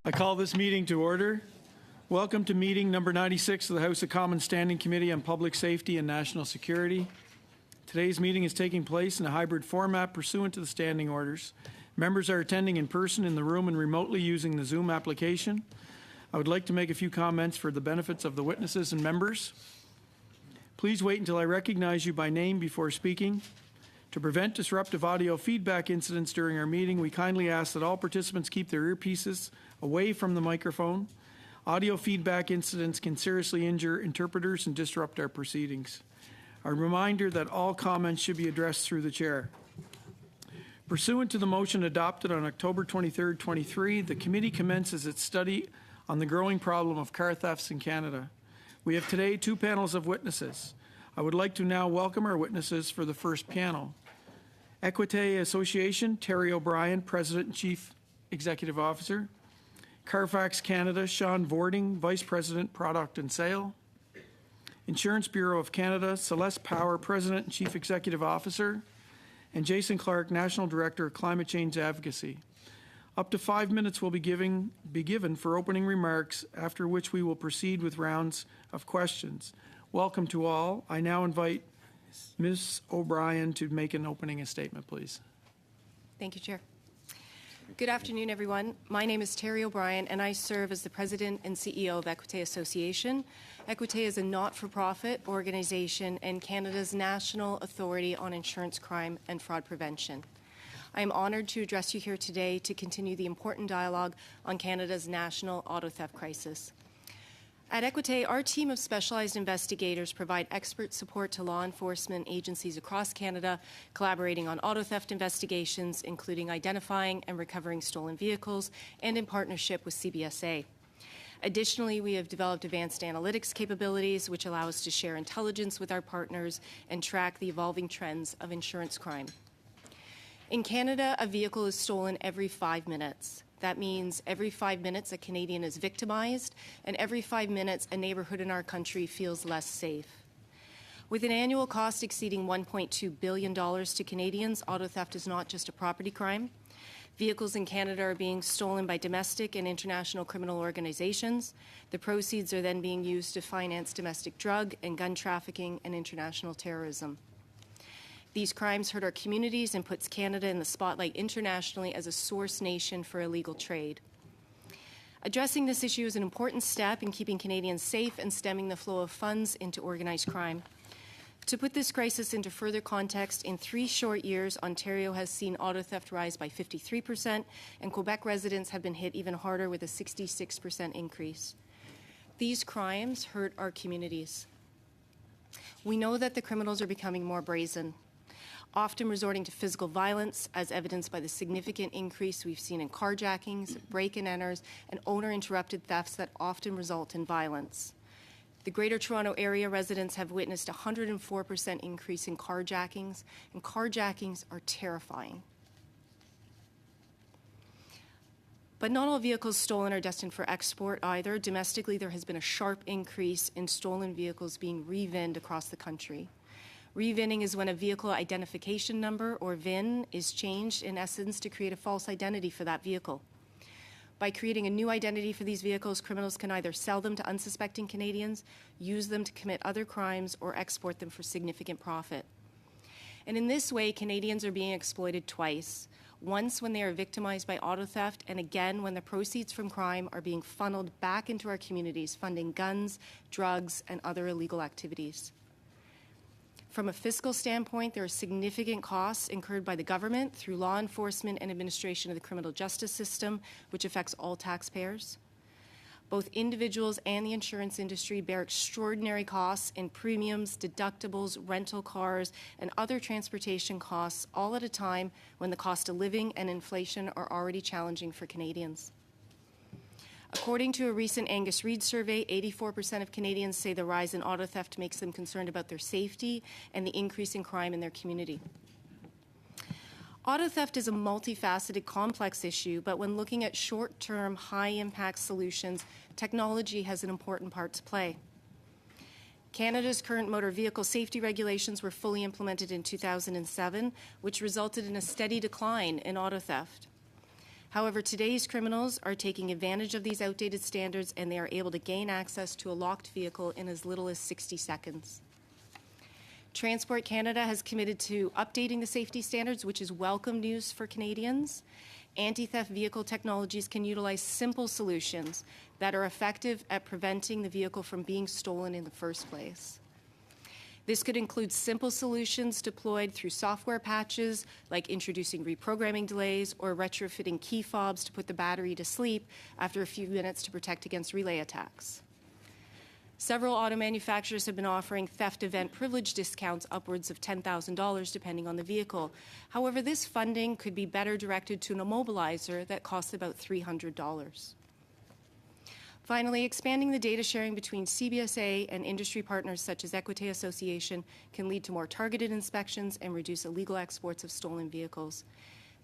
I call this meeting to order. Welcome to meeting number 96 of the House of Commons Standing Committee on Public Safety and National Security. Today's meeting is taking place in a hybrid format pursuant to the standing orders. Members are attending in person in the room and remotely using the Zoom application. I would like to make a few comments for the benefits of the witnesses and members. Please wait until I recognize you by name before speaking. To prevent disruptive audio feedback incidents during our meeting, we kindly ask that all participants keep their earpieces away from the microphone. Audio feedback incidents can seriously injure interpreters and disrupt our proceedings. A reminder that all comments should be addressed through the chair. Pursuant to the motion adopted on October 23, 23, the committee commences its study on the growing problem of car thefts in Canada. We have today two panels of witnesses. I would like to now welcome our witnesses for the first panel. Equité Association, Terry O'Brien, President and Chief Executive Officer. Carfax Canada, Sean Vording, Vice President, Product and Sale. Insurance Bureau of Canada, Celeste Power, President and Chief Executive Officer. And Jason Clark, National Director of Climate Change Advocacy. Up to 5 minutes will be given for opening remarks, after which we will proceed with rounds of questions. Welcome to all. I now invite Ms. O'Brien to make an opening statement, please. Thank you, Chair. Good afternoon, everyone. My name is Terry O'Brien, and I serve as the President and CEO of Equité Association. Equité is a not-for-profit organization and Canada's national authority on insurance crime and fraud prevention. I am honoured to address you here today to continue the important dialogue on Canada's national auto theft crisis. At Equité, our team of specialized investigators provide expert support to law enforcement agencies across Canada, collaborating on auto theft investigations, including identifying and recovering stolen vehicles, and in partnership with CBSA. Additionally, we have developed advanced analytics capabilities, which allow us to share intelligence with our partners and track the evolving trends of insurance crime. In Canada, a vehicle is stolen every 5 minutes. That means every 5 minutes a Canadian is victimized, and every 5 minutes a neighborhood in our country feels less safe. With an annual cost exceeding $1.2 billion to Canadians, auto theft is not just a property crime. Vehicles in Canada are being stolen by domestic and international criminal organizations. The proceeds are then being used to finance domestic drug and gun trafficking and international terrorism. These crimes hurt our communities and puts Canada in the spotlight internationally as a source nation for illegal trade. Addressing this issue is an important step in keeping Canadians safe and stemming the flow of funds into organized crime. To put this crisis into further context, in 3 short years, Ontario has seen auto theft rise by 53%, and Quebec residents have been hit even harder with a 66% increase. These crimes hurt our communities. We know that the criminals are becoming more brazen, often resorting to physical violence, as evidenced by the significant increase we've seen in carjackings, break-and-enters, and owner-interrupted thefts that often result in violence. The Greater Toronto Area residents have witnessed a 104% increase in carjackings, and carjackings are terrifying. But not all vehicles stolen are destined for export either. Domestically, there has been a sharp increase in stolen vehicles being re-VINed across the country. Re-VINing is when a vehicle identification number, or VIN, is changed in essence to create a false identity for that vehicle. By creating a new identity for these vehicles, criminals can either sell them to unsuspecting Canadians, use them to commit other crimes, or export them for significant profit. And in this way, Canadians are being exploited twice. Once when they are victimized by auto theft, and again when the proceeds from crime are being funneled back into our communities, funding guns, drugs, and other illegal activities. From a fiscal standpoint, there are significant costs incurred by the government through law enforcement and administration of the criminal justice system, which affects all taxpayers. Both individuals and the insurance industry bear extraordinary costs in premiums, deductibles, rental cars, and other transportation costs, all at a time when the cost of living and inflation are already challenging for Canadians. According to a recent Angus Reid survey, 84% of Canadians say the rise in auto theft makes them concerned about their safety and the increase in crime in their community. Auto theft is a multifaceted, complex issue, but when looking at short-term, high-impact solutions, technology has an important part to play. Canada's current motor vehicle safety regulations were fully implemented in 2007, which resulted in a steady decline in auto theft. However, today's criminals are taking advantage of these outdated standards, and they are able to gain access to a locked vehicle in as little as 60 seconds. Transport Canada has committed to updating the safety standards, which is welcome news for Canadians. Anti-theft vehicle technologies can utilize simple solutions that are effective at preventing the vehicle from being stolen in the first place. This could include simple solutions deployed through software patches, like introducing reprogramming delays or retrofitting key fobs to put the battery to sleep after a few minutes to protect against relay attacks. Several auto manufacturers have been offering theft event privilege discounts upwards of $10,000 depending on the vehicle. However, this funding could be better directed to an immobilizer that costs about $300. Finally, expanding the data sharing between CBSA and industry partners such as Equité Association can lead to more targeted inspections and reduce illegal exports of stolen vehicles.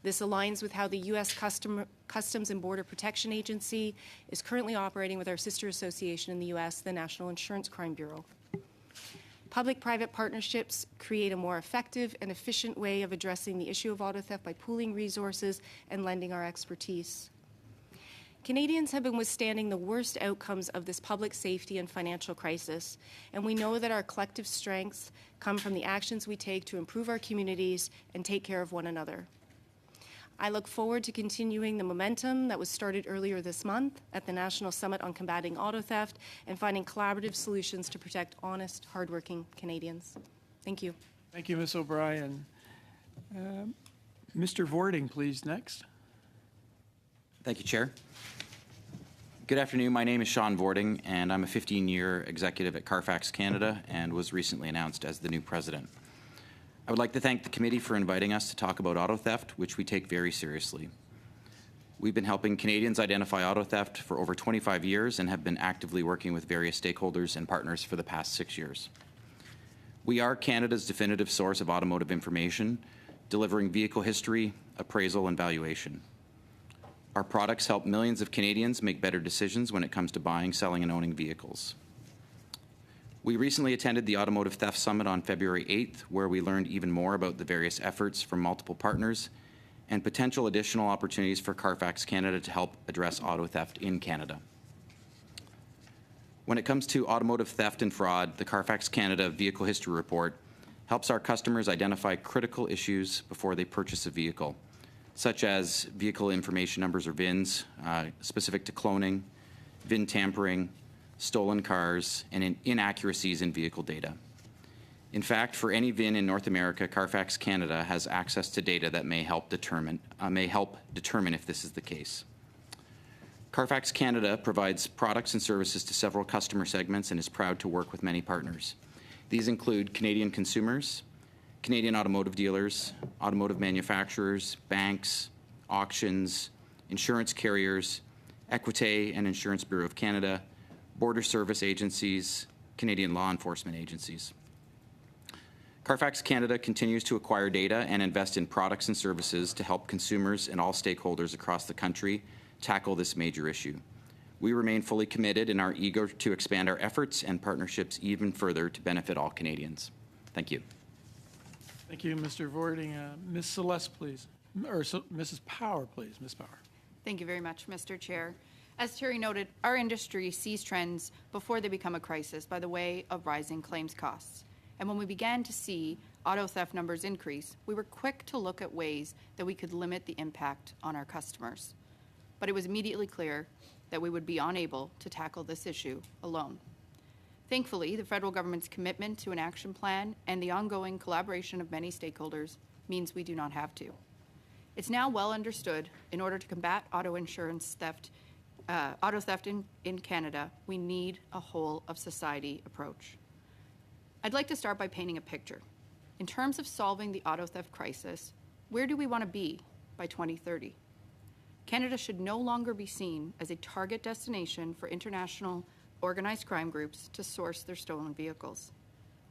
This aligns with how the U.S. Customs and Border Protection Agency is currently operating with our sister association in the U.S., the National Insurance Crime Bureau. Public-private partnerships create a more effective and efficient way of addressing the issue of auto theft by pooling resources and lending our expertise. Canadians have been withstanding the worst outcomes of this public safety and financial crisis, and we know that our collective strengths come from the actions we take to improve our communities and take care of one another. I look forward to continuing the momentum that was started earlier this month at the National Summit on Combating Auto Theft and finding collaborative solutions to protect honest, hardworking Canadians. Thank you. Thank you, Ms. O'Brien. Mr. Vording, please, next. Thank you, Chair. Good afternoon. My name is Sean Vording, and I'm a 15-year executive at Carfax Canada and was recently announced as the new president. I would like to thank the committee for inviting us to talk about auto theft, which we take very seriously. We've been helping Canadians identify auto theft for over 25 years and have been actively working with various stakeholders and partners for the past 6 years. We are Canada's definitive source of automotive information, delivering vehicle history, appraisal, and valuation. Our products help millions of Canadians make better decisions when it comes to buying, selling, and owning vehicles. We recently attended the Automotive Theft Summit on February 8th, where we learned even more about the various efforts from multiple partners and potential additional opportunities for Carfax Canada to help address auto theft in Canada. When it comes to automotive theft and fraud, the Carfax Canada Vehicle History Report helps our customers identify critical issues before they purchase a vehicle, such as vehicle information numbers or VINs, specific to cloning, VIN tampering, stolen cars, and inaccuracies in vehicle data. In fact, for any VIN in North America, Carfax Canada has access to data that may help determine if this is the case. Carfax Canada provides products and services to several customer segments and is proud to work with many partners. These include Canadian consumers, Canadian automotive dealers, automotive manufacturers, banks, auctions, insurance carriers, Equité and Insurance Bureau of Canada, border service agencies, Canadian law enforcement agencies. Carfax Canada continues to acquire data and invest in products and services to help consumers and all stakeholders across the country tackle this major issue. We remain fully committed and are eager to expand our efforts and partnerships even further to benefit all Canadians. Thank you. Thank you, Mr. Vording. Ms. Celeste, please. Or Mrs. Power, please. Ms. Power. Thank you very much, Mr. Chair. As Terry noted, our industry sees trends before they become a crisis by the way of rising claims costs. And when we began to see auto theft numbers increase, we were quick to look at ways that we could limit the impact on our customers. But it was immediately clear that we would be unable to tackle this issue alone. Thankfully, the federal government's commitment to an action plan and the ongoing collaboration of many stakeholders means we do not have to. It's now well understood, in order to combat auto theft in Canada, we need a whole-of-society approach. I'd like to start by painting a picture. In terms of solving the auto theft crisis, where do we want to be by 2030? Canada should no longer be seen as a target destination for international organized crime groups to source their stolen vehicles.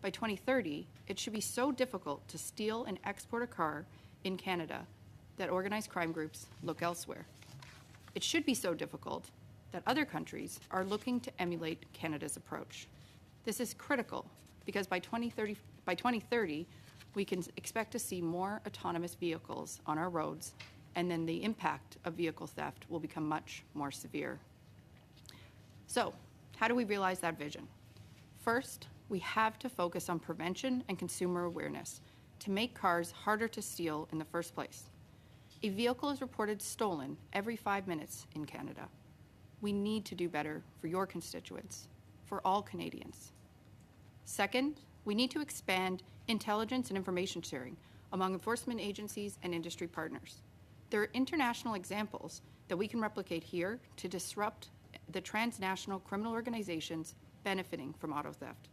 By 2030, it should be so difficult to steal and export a car in Canada that organized crime groups look elsewhere. It should be so difficult that other countries are looking to emulate Canada's approach. This is critical because by 2030, we can expect to see more autonomous vehicles on our roads and then the impact of vehicle theft will become much more severe. So, how do we realize that vision? First, we have to focus on prevention and consumer awareness to make cars harder to steal in the first place. A vehicle is reported stolen every 5 minutes in Canada. We need to do better for your constituents, for all Canadians. Second, we need to expand intelligence and information sharing among enforcement agencies and industry partners. There are international examples that we can replicate here to disrupt the transnational criminal organizations benefiting from auto theft.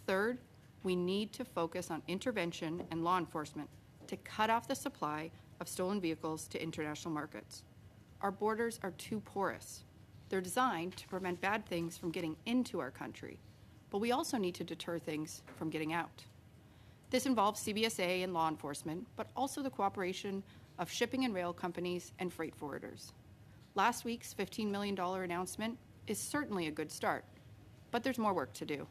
Third, we need to focus on intervention and law enforcement to cut off the supply of stolen vehicles to international markets. Our borders are too porous. They're designed to prevent bad things from getting into our country, but we also need to deter things from getting out. This involves CBSA and law enforcement, but also the cooperation of shipping and rail companies and freight forwarders. Last week's $15 million announcement is certainly a good start, but there's more work to do.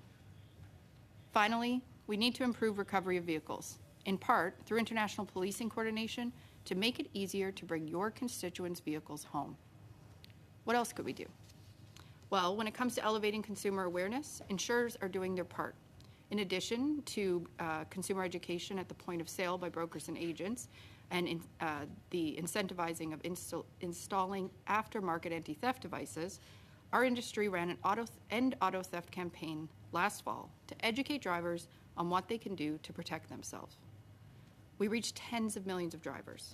Finally, we need to improve recovery of vehicles, in part through international policing coordination to make it easier to bring your constituents' vehicles home. What else could we do? Well, when it comes to elevating consumer awareness, insurers are doing their part. In addition to consumer education at the point of sale by brokers and agents, and the incentivizing of installing aftermarket anti-theft devices, our industry ran an End Auto Theft campaign last fall to educate drivers on what they can do to protect themselves. We reached tens of millions of drivers.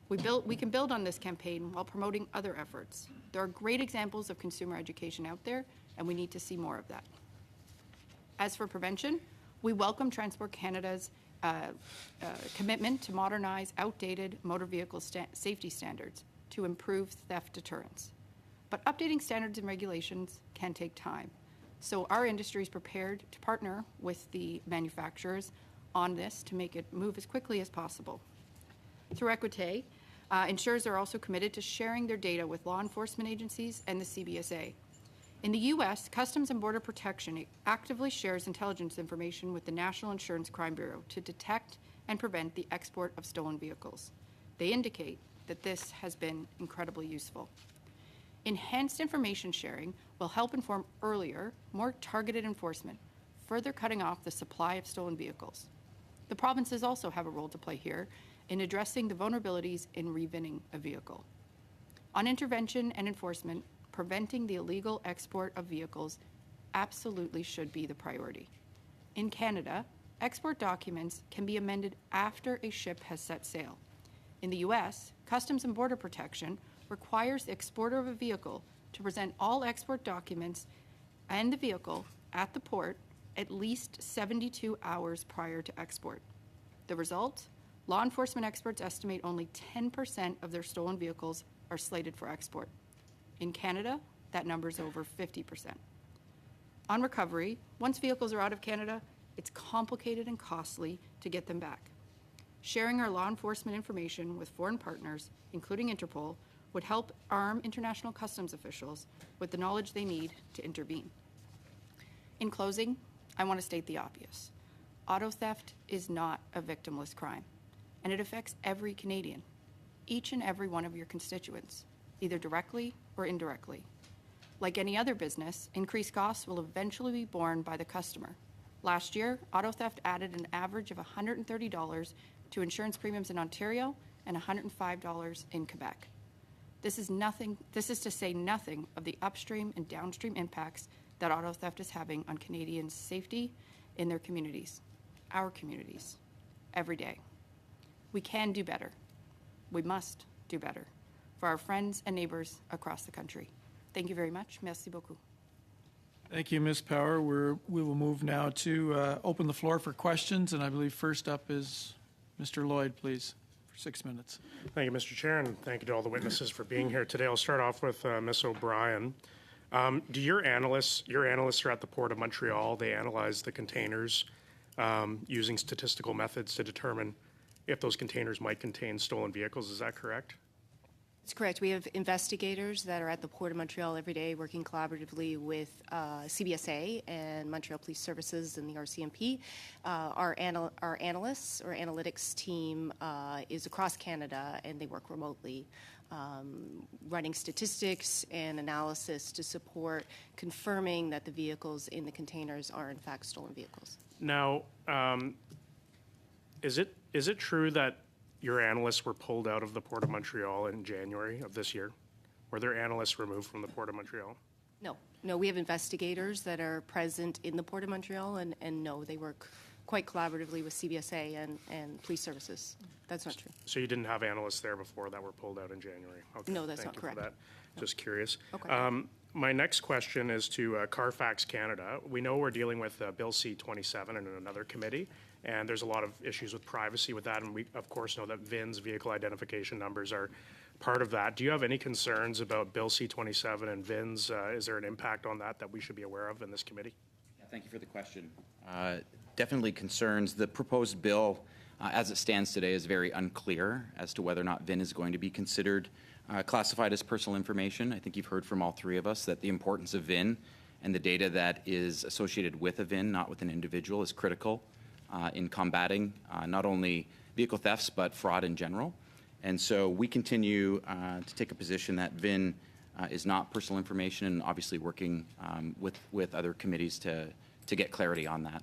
We can build on this campaign while promoting other efforts. There are great examples of consumer education out there, and we need to see more of that. As for prevention, we welcome Transport Canada's commitment to modernize outdated motor vehicle safety standards to improve theft deterrence. But updating standards and regulations can take time. So our industry is prepared to partner with the manufacturers on this to make it move as quickly as possible. Through Equite, insurers are also committed to sharing their data with law enforcement agencies and the CBSA. In the U.S., Customs and Border Protection actively shares intelligence information with the National Insurance Crime Bureau to detect and prevent the export of stolen vehicles. They indicate that this has been incredibly useful. Enhanced information sharing will help inform earlier, more targeted enforcement, further cutting off the supply of stolen vehicles. The provinces also have a role to play here in addressing the vulnerabilities in revinning a vehicle. On intervention and enforcement, preventing the illegal export of vehicles absolutely should be the priority. In Canada, export documents can be amended after a ship has set sail. In the U.S., Customs and Border Protection requires the exporter of a vehicle to present all export documents and the vehicle at the port at least 72 hours prior to export. The result? Law enforcement experts estimate only 10% of their stolen vehicles are slated for export. In Canada, that number is over 50%. On recovery, once vehicles are out of Canada, it's complicated and costly to get them back. Sharing our law enforcement information with foreign partners, including Interpol, would help arm international customs officials with the knowledge they need to intervene. In closing, I want to state the obvious. Auto theft is not a victimless crime, and it affects every Canadian, each and every one of your constituents, either directly or indirectly. Like any other business, increased costs will eventually be borne by the customer. Last year, auto theft added an average of $130 to insurance premiums in Ontario and $105 in Quebec. This is to say nothing of the upstream and downstream impacts that auto theft is having on Canadians' safety in their communities, our communities, every day. We can do better. We must do better for our friends and neighbors across the country. Thank you very much. Merci beaucoup. Thank you, Ms. Power. We will move now to open the floor for questions, and I believe first up is Mr. Lloyd, please, for 6 minutes. Thank you, Mr. Chair, and thank you to all the witnesses for being here today. I'll start off with Ms. O'Brien. Do your analysts are at the Port of Montreal, they analyze the containers using statistical methods to determine if those containers might contain stolen vehicles. Is that correct? That's correct. We have investigators that are at the Port of Montreal every day working collaboratively with CBSA and Montreal Police Services and the RCMP. Our analysts or analytics team is across Canada, and they work remotely, running statistics and analysis to support confirming that the vehicles in the containers are in fact stolen vehicles. Now, is it true that your analysts were pulled out of the Port of Montreal in January of this year? Were there analysts removed from the Port of Montreal? No, we have investigators that are present in the Port of Montreal, and no, they work quite collaboratively with CBSA and police services. That's not true. So you didn't have analysts there before that were pulled out in January? Okay, No, that's thank not you for correct. that. Just curious. Okay. My next question is to Carfax Canada. We know we're dealing with Bill C-27 in another committee, and there's a lot of issues with privacy with that, and we, of course, know that VINs, vehicle identification numbers, are part of that. Do you have any concerns about Bill C-27 and VINs? Is there an impact on that we should be aware of in this committee? Yeah, thank you for the question. Definitely concerns. The proposed bill, as it stands today, is very unclear as to whether or not VIN is going to be considered classified as personal information. I think you've heard from all three of us that the importance of VIN and the data that is associated with a VIN, not with an individual, is critical in combating not only vehicle thefts but fraud in general. And so we continue to take a position that VIN is not personal information, and obviously working with other committees to get clarity on that.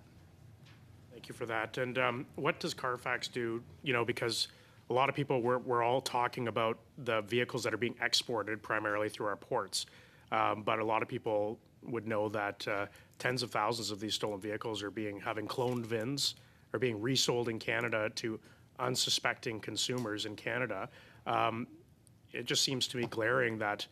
Thank you for that. And what does Carfax do? You know, because a lot of people, we're all talking about the vehicles that are being exported primarily through our ports. But a lot of people would know that tens of thousands of these stolen vehicles are having cloned VINs, are being resold in Canada to unsuspecting consumers in Canada. It just seems to me glaring that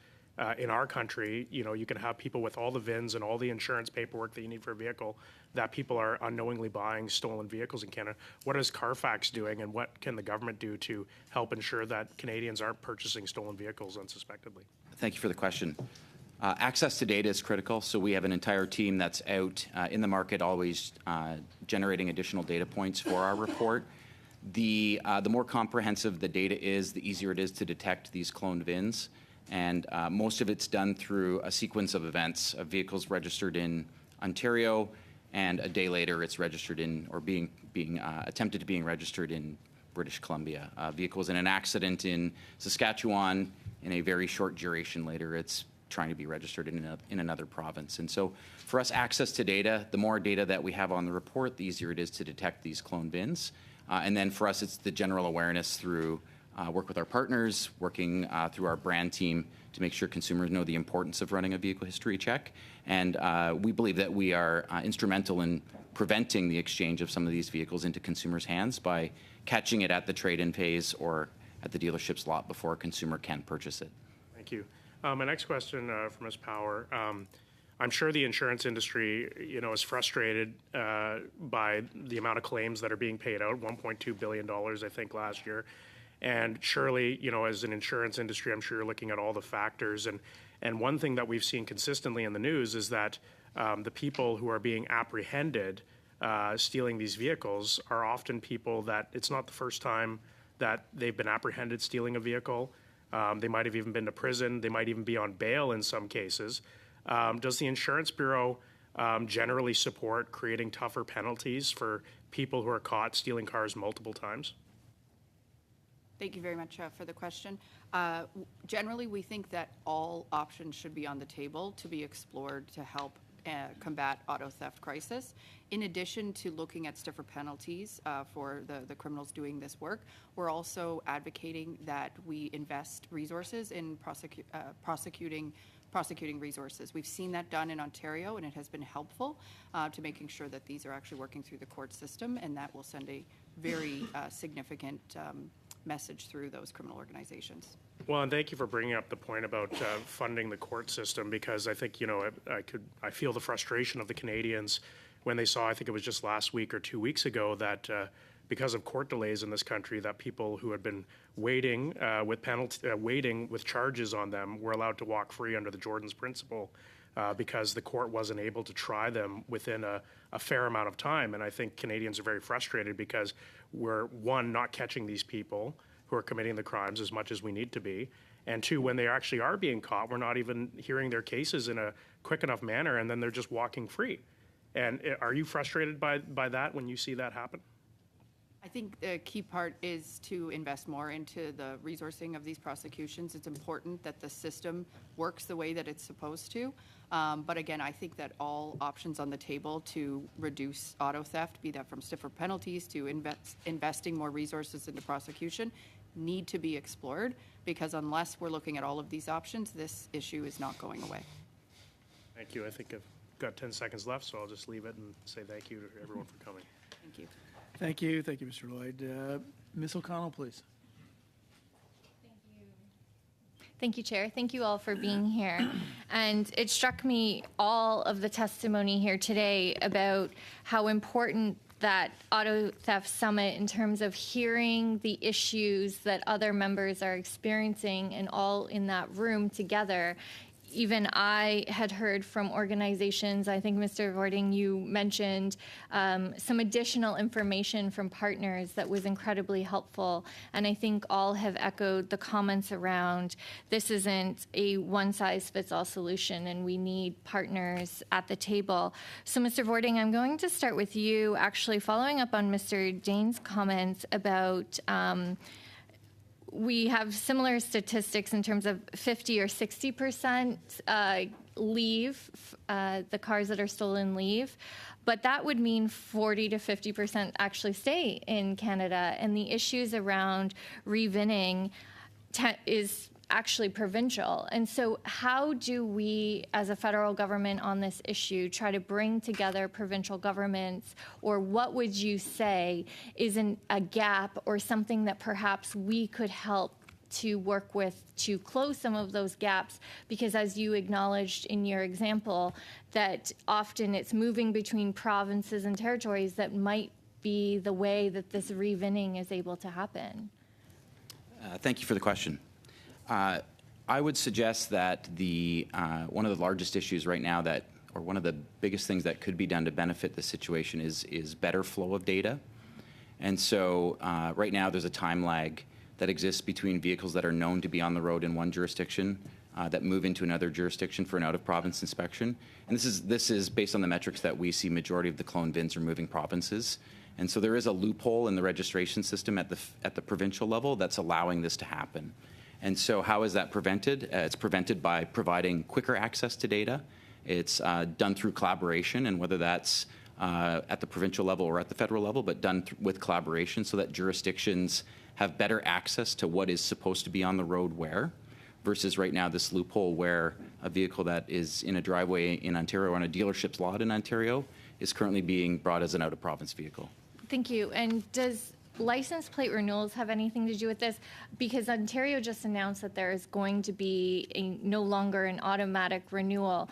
in our country, you know, you can have people with all the VINs and all the insurance paperwork that you need for a vehicle, that people are unknowingly buying stolen vehicles in Canada. What is Carfax doing, and what can the government do to help ensure that Canadians aren't purchasing stolen vehicles unsuspectedly? Thank you for the question. Access to data is critical, so we have an entire team that's out in the market, always generating additional data points for our report. The more comprehensive the data is, the easier it is to detect these cloned VINs. And most of it's done through a sequence of events, of vehicles registered in Ontario, and a day later it's registered in, or being attempted to being registered in British Columbia. Vehicles in an accident in Saskatchewan, in a very short duration later, it's trying to be registered in another province. And so for us, access to data, the more data that we have on the report, the easier it is to detect these cloned VINs. And then for us, it's the general awareness through work with our partners, working through our brand team to make sure consumers know the importance of running a vehicle history check. And we believe that we are instrumental in preventing the exchange of some of these vehicles into consumers' hands by catching it at the trade-in phase or at the dealership's lot before a consumer can purchase it. Thank you. My next question for Ms. Power. I'm sure the insurance industry, you know, is frustrated by the amount of claims that are being paid out, $1.2 billion, I think, last year. And surely, you know, as an insurance industry, I'm sure you're looking at all the factors. And one thing that we've seen consistently in the news is that the people who are being apprehended stealing these vehicles are often people that it's not the first time that they've been apprehended stealing a vehicle. They might have even been to prison. They might even be on bail in some cases. Does the Insurance Bureau generally support creating tougher penalties for people who are caught stealing cars multiple times? Thank you very much for the question. Generally, we think that all options should be on the table to be explored to help combat auto theft crisis. In addition to looking at stiffer penalties for the criminals doing this work, we're also advocating that we invest resources in prosecuting resources. We've seen that done in Ontario, and it has been helpful to making sure that these are actually working through the court system, and that will send a very significant message through those criminal organizations. Well, and thank you for bringing up the point about funding the court system, because I think, you know, I feel the frustration of the Canadians when they saw, I think it was just last week or 2 weeks ago, that because of court delays in this country, that people who had been waiting with charges on them were allowed to walk free under the Jordan's principle because the court wasn't able to try them within a fair amount of time. And I think Canadians are very frustrated because we're, one, not catching these people who are committing the crimes as much as we need to be, And two, when they actually are being caught, we're not even hearing their cases in a quick enough manner, and then they're just walking free. And are you frustrated by that when you see that happen? I think the key part is to invest more into the resourcing of these prosecutions. It's important that the system works the way that it's supposed to. But again, I think that all options on the table to reduce auto theft, be that from stiffer penalties to investing more resources into prosecution, need to be explored, because unless we're looking at all of these options, this issue is not going away. Thank you. I think I've got 10 seconds left, so I'll just leave it and say thank you to everyone for coming. Thank you. Thank you. Thank you, Mr. Lloyd. Ms. O'Connell, please. Thank you, Chair. Thank you all for being here. And it struck me, all of the testimony here today, about how important that Auto Theft Summit in terms of hearing the issues that other members are experiencing and all in that room together. Even I had heard from organizations, I think Mr. Vording, you mentioned some additional information from partners that was incredibly helpful. And I think all have echoed the comments around this isn't a one-size-fits-all solution, and we need partners at the table. So Mr. Vording, I'm going to start with you, actually following up on Mr. Dane's comments about we have similar statistics in terms of 50 or 60% leave, the cars that are stolen leave, but that would mean 40 to 50% actually stay in Canada. And the issues around revinning is actually provincial. And so how do we, as a federal government on this issue, try to bring together provincial governments, or what would you say is a gap or something that perhaps we could help to work with to close some of those gaps? Because as you acknowledged in your example, that often it's moving between provinces and territories that might be the way that this revinning is able to happen. Thank you for the question. I would suggest that one of the largest issues right now or one of the biggest things that could be done to benefit the situation is better flow of data. And so right now there's a time lag that exists between vehicles that are known to be on the road in one jurisdiction that move into another jurisdiction for an out-of-province inspection. And this is based on the metrics that we see. Majority of the clone VINs are moving provinces. And so there is a loophole in the registration system at the provincial level that's allowing this to happen. And so how is that prevented? It's prevented by providing quicker access to data. It's done through collaboration, and whether that's at the provincial level or at the federal level, but done with collaboration so that jurisdictions have better access to what is supposed to be on the road where, versus right now this loophole where a vehicle that is in a driveway in Ontario on a dealership's lot in Ontario is currently being brought as an out-of-province vehicle. Thank you. And does license plate renewals have anything to do with this? Because Ontario just announced that there is going to be no longer an automatic renewal.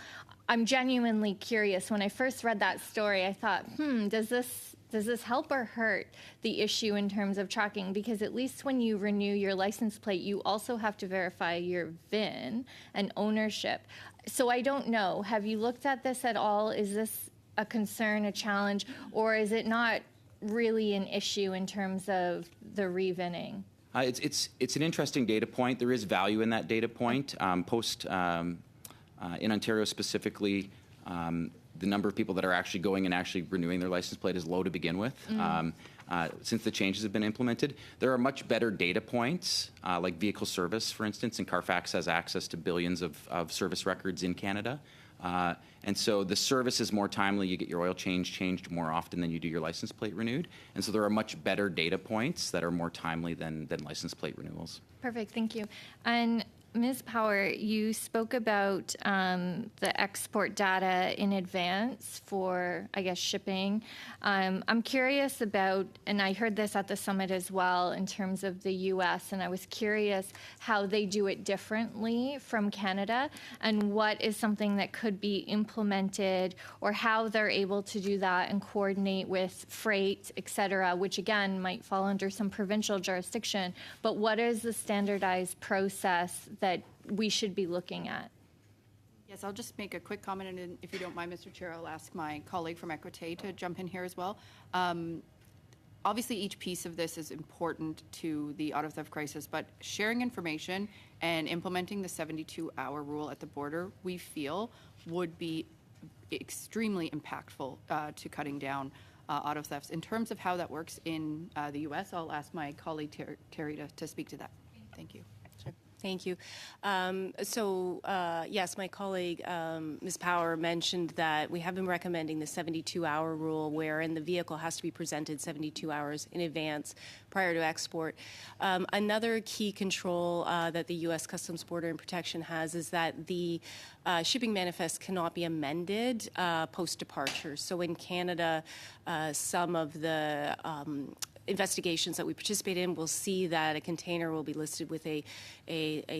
I'm genuinely curious. When I first read that story, I thought, does this help or hurt the issue in terms of tracking? Because at least when you renew your license plate, you also have to verify your VIN and ownership. So I don't know. Have you looked at this at all? Is this a concern, a challenge, or is it not really an issue in terms of the revinning? It's an interesting data point. There is value in that data point. In Ontario specifically, the number of people that are actually going and actually renewing their license plate is low to begin with. Since the changes have been implemented, there are much better data points, like vehicle service, for instance, and Carfax has access to billions of service records in Canada. And so the service is more timely. You get your oil changed more often than you do your license plate renewed. And so there are much better data points that are more timely than license plate renewals. Perfect, thank you. And Ms. Power, you spoke about the export data in advance for, I guess, shipping. I'm curious about, and I heard this at the summit as well, in terms of the U.S., and I was curious how they do it differently from Canada, and what is something that could be implemented, or how they're able to do that and coordinate with freight, et cetera, which again might fall under some provincial jurisdiction. But what is the standardized process that we should be looking at? Yes, I'll just make a quick comment, and then if you don't mind, Mr. Chair, I'll ask my colleague from Equite to jump in here as well. Obviously, each piece of this is important to the auto theft crisis, but sharing information and implementing the 72-hour rule at the border, we feel, would be extremely impactful to cutting down auto thefts. In terms of how that works in the U.S., I'll ask my colleague Terry to speak to that. Thank you. Thank you. Yes, my colleague, Ms. Power, mentioned that we have been recommending the 72-hour rule wherein the vehicle has to be presented 72 hours in advance prior to export. Another key control that the U.S. Customs Border and Protection has is that the shipping manifest cannot be amended post-departure. So in Canada, some of the investigations that we participate in will see that a container will be listed with a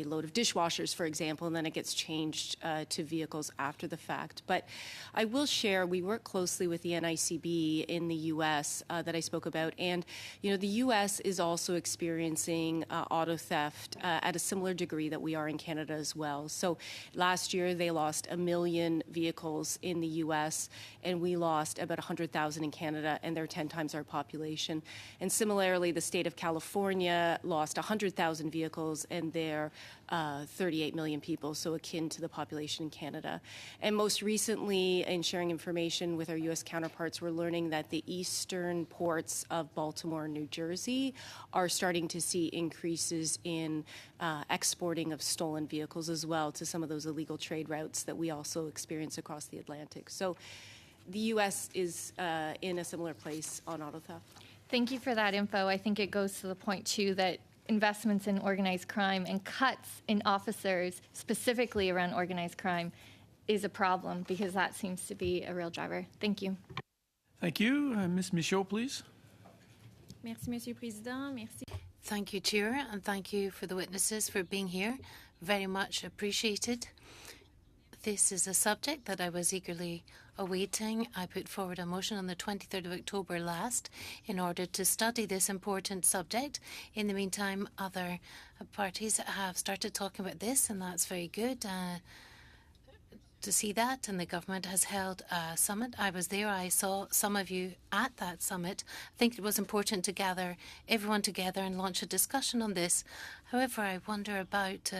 load of dishwashers, for example, and then it gets changed to vehicles after the fact. But I will share, we work closely with the NICB in the U.S. That I spoke about, and the U.S. is also experiencing auto theft at a similar degree that we are in Canada as well. So last year they lost 1 million vehicles in the U.S., and we lost about 100,000 in Canada, and they're 10 times our population. And similarly, the state of California lost 100,000 vehicles, and they're 38 million people, so akin to the population in Canada. And most recently, in sharing information with our U.S. counterparts, we're learning that the eastern ports of Baltimore and New Jersey are starting to see increases in exporting of stolen vehicles as well to some of those illegal trade routes that we also experience across the Atlantic. So the U.S. is in a similar place on auto theft. Thank you for that info. I think it goes to the point, too, that investments in organized crime and cuts in officers, specifically around organized crime, is a problem because that seems to be a real driver. Thank you. Thank you. Ms. Michaud, please. Merci, Monsieur le Président. Merci. Thank you, Chair, and thank you for the witnesses for being here. Very much appreciated. This is a subject that I was eagerly awaiting. I put forward a motion on the 23rd of October last in order to study this important subject. In the meantime, other parties have started talking about this, and that's very good to see that. And the government has held a summit. I was there. I saw some of you at that summit. I think it was important to gather everyone together and launch a discussion on this. However, I wonder about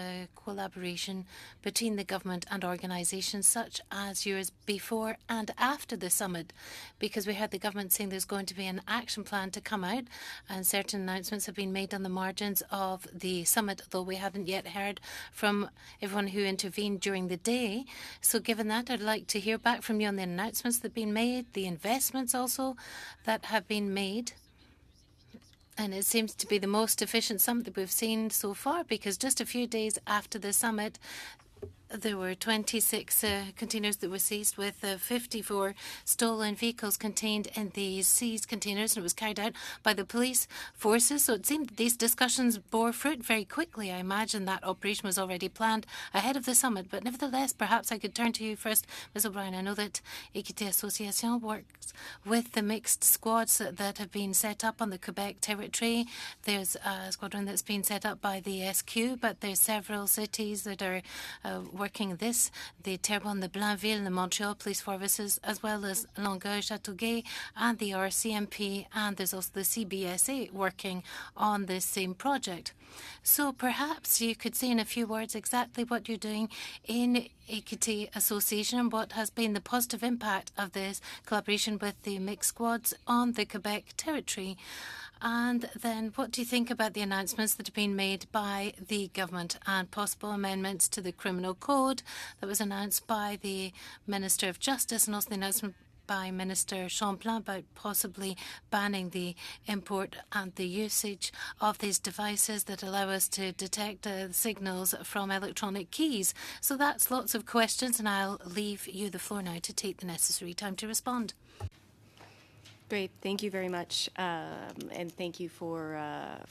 collaboration between the government and organisations such as yours before and after the summit, because we heard the government saying there's going to be an action plan to come out, and certain announcements have been made on the margins of the summit, though we haven't yet heard from everyone who intervened during the day. So given that, I'd like to hear back from you on the announcements that have been made, the investments also that have been made. And it seems to be the most efficient summit that we've seen so far, because just a few days after the summit, there were 26 containers that were seized with 54 stolen vehicles contained in these seized containers, and it was carried out by the police forces. So it seemed that these discussions bore fruit very quickly. I imagine that operation was already planned ahead of the summit. But nevertheless, perhaps I could turn to you first, Ms. O'Brien. I know that Équité Association works with the mixed squads that have been set up on the Quebec territory. There's a squadron that's been set up by the SQ, but there's several cities that are working this, the Terrebonne, the Blainville, the Montreal police forces, as well as Longueuil, Châteauguay, and the RCMP, and there's also the CBSA working on this same project. So perhaps you could say in a few words exactly what you're doing in Équité Association and what has been the positive impact of this collaboration with the mixed squads on the Quebec territory. And then what do you think about the announcements that have been made by the government and possible amendments to the criminal code that was announced by the Minister of Justice, and also the announcement by Minister Champlain about possibly banning the import and the usage of these devices that allow us to detect signals from electronic keys? So that's lots of questions, and I'll leave you the floor now to take the necessary time to respond. Great, thank you very much, and thank you for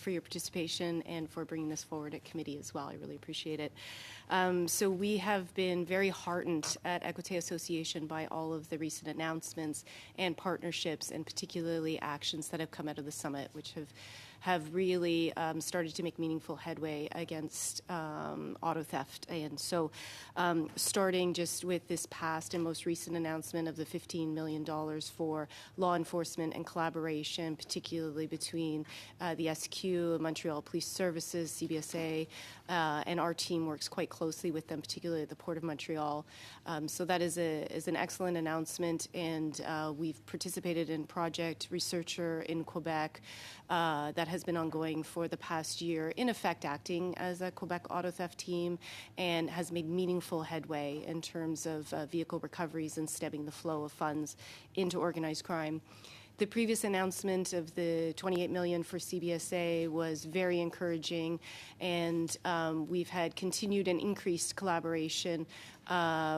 your participation and for bringing this forward at committee as well. I really appreciate it. So we have been very heartened at Équité Association by all of the recent announcements and partnerships, and particularly actions that have come out of the summit, which have have really started to make meaningful headway against auto theft. And so starting just with this past and most recent announcement of the $15 million for law enforcement and collaboration, particularly between the SQ, Montreal Police Services, CBSA, and our team works quite closely with them, particularly at the Port of Montreal. So that is an excellent announcement, and we've participated in Project Researcher in Quebec that has been ongoing for the past year, in effect acting as a Quebec auto theft team, and has made meaningful headway in terms of vehicle recoveries and stemming the flow of funds into organized crime. The previous announcement of the $28 million for CBSA was very encouraging, and we've had continued and increased collaboration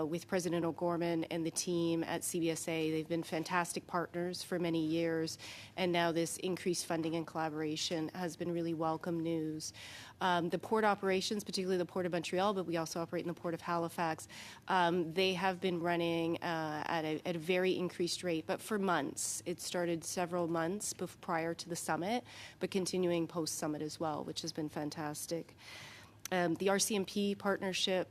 with President O'Gorman and the team at CBSA. They've been fantastic partners for many years, and now this increased funding and collaboration has been really welcome news. The port operations, particularly the Port of Montreal, but we also operate in the Port of Halifax, they have been running at a very increased rate, but for months. It started several months prior to the summit, but continuing post-summit as well, which has been fantastic. The RCMP partnership,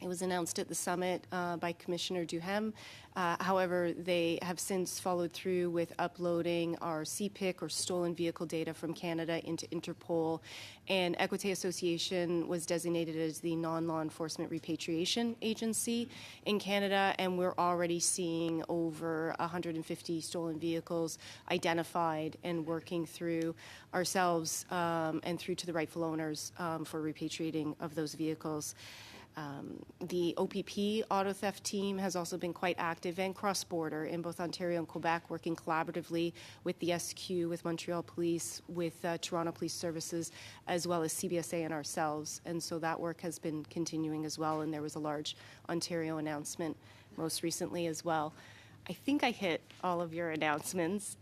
it was announced at the summit by Commissioner Duhem. However, they have since followed through with uploading our CPIC, or stolen vehicle data from Canada, into Interpol. And Equité Association was designated as the non-law enforcement repatriation agency in Canada, and we're already seeing over 150 stolen vehicles identified and working through ourselves and through to the rightful owners for repatriating of those vehicles. The OPP auto theft team has also been quite active and cross-border in both Ontario and Quebec, working collaboratively with the SQ, with Montreal Police, with Toronto Police Services, as well as CBSA and ourselves. And so that work has been continuing as well, and there was a large Ontario announcement most recently as well. I think I hit all of your announcements.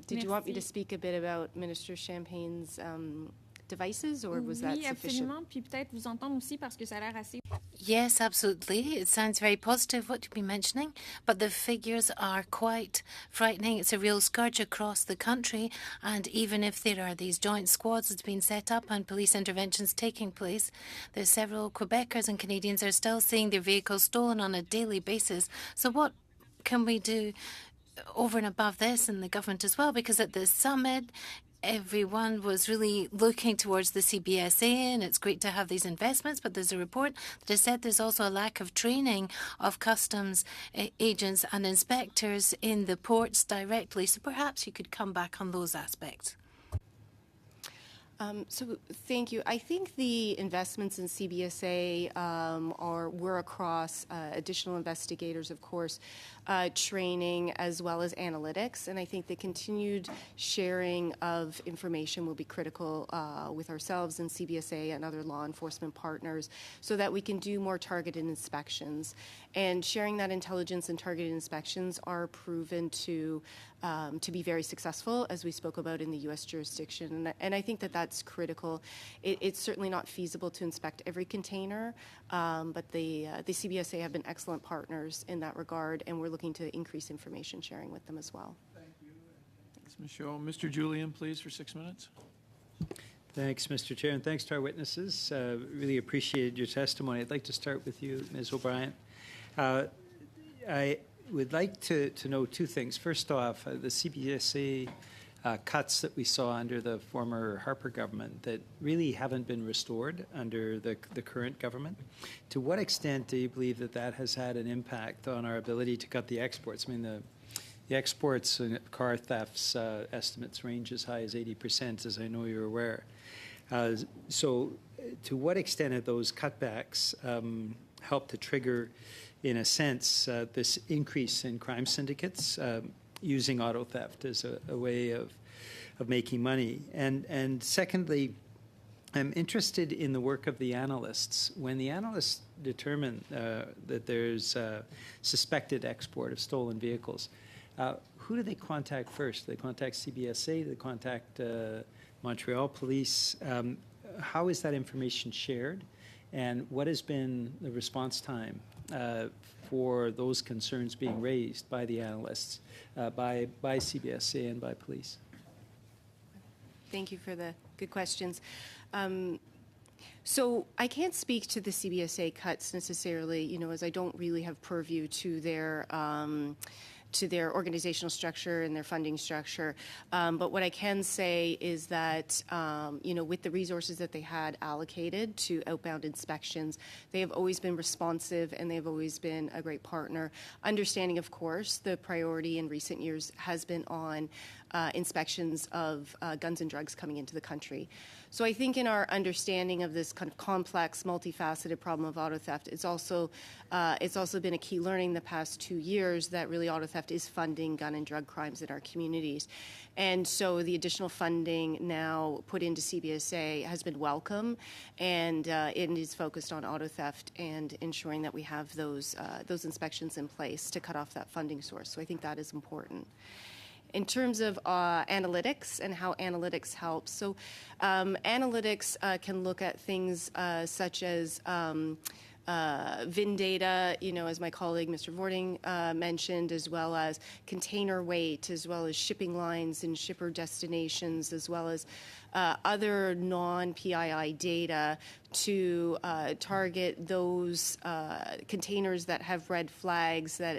Did you want me to Merci. speak a bit about Minister Champagne's devices, or was that Oui, sufficient? absolument. Puis peut-être vous entendre aussi parce que ça a l'air assez. Yes, absolutely. It sounds very positive what you've been mentioning, but the figures are quite frightening. It's a real scourge across the country, and even if there are these joint squads that's been set up and police interventions taking place, there's several Quebecers and Canadians are still seeing their vehicles stolen on a daily basis. So what can we do over and above this in the government as well? Because at the summit, everyone was really looking towards the CBSA, and it's great to have these investments, but there's a report that has said there's also a lack of training of customs agents and inspectors in the ports directly. So perhaps you could come back on those aspects. So thank you. I think the investments in CBSA were across additional investigators, of course, training as well as analytics. And I think the continued sharing of information will be critical with ourselves and CBSA and other law enforcement partners so that we can do more targeted inspections. And sharing that intelligence and targeted inspections are proven to be very successful, as we spoke about in the U.S. jurisdiction. And I think that that's critical. It's certainly not feasible to inspect every container, but the CBSA have been excellent partners in that regard, and we're looking to increase information sharing with them as well. Thank you. Thanks, Michelle. Mr. Julian, please, for 6 minutes. Thanks, Mr. Chair, and thanks to our witnesses. Really appreciated your testimony. I'd like to start with you, Ms. O'Brien. I would like to know two things. First off, the CBSA cuts that we saw under the former Harper government that really haven't been restored under the current government. To what extent do you believe that that has had an impact on our ability to cut the exports? I mean, the exports and car thefts estimates range as high as 80%, as I know you're aware. So to what extent have those cutbacks helped to trigger, in a sense, this increase in crime syndicates using auto theft as a way of making money? And secondly, I'm interested in the work of the analysts. When the analysts determine that there's suspected export of stolen vehicles, who do they contact first? Do they contact CBSA? Do they contact Montreal Police? How is that information shared? And what has been the response time for those concerns being raised by the analysts, by CBSA and by police? Thank you for the good questions. So I can't speak to the CBSA cuts necessarily, as I don't really have purview to their organizational structure and their funding structure. But what I can say is that, with the resources that they had allocated to outbound inspections, they have always been responsive and they've always been a great partner. Understanding, of course, the priority in recent years has been on inspections of guns and drugs coming into the country. So I think in our understanding of this kind of complex, multifaceted problem of auto theft, it's also been a key learning the past 2 years that really auto theft is funding gun and drug crimes in our communities. And so the additional funding now put into CBSA has been welcome, and it is focused on auto theft and ensuring that we have those inspections in place to cut off that funding source. So I think that is important. In terms of analytics and how analytics helps, so analytics can look at things such as VIN data, as my colleague Mr. Vording mentioned, as well as container weight, as well as shipping lines and shipper destinations, as well as other non-PII data to target those containers that have red flags that,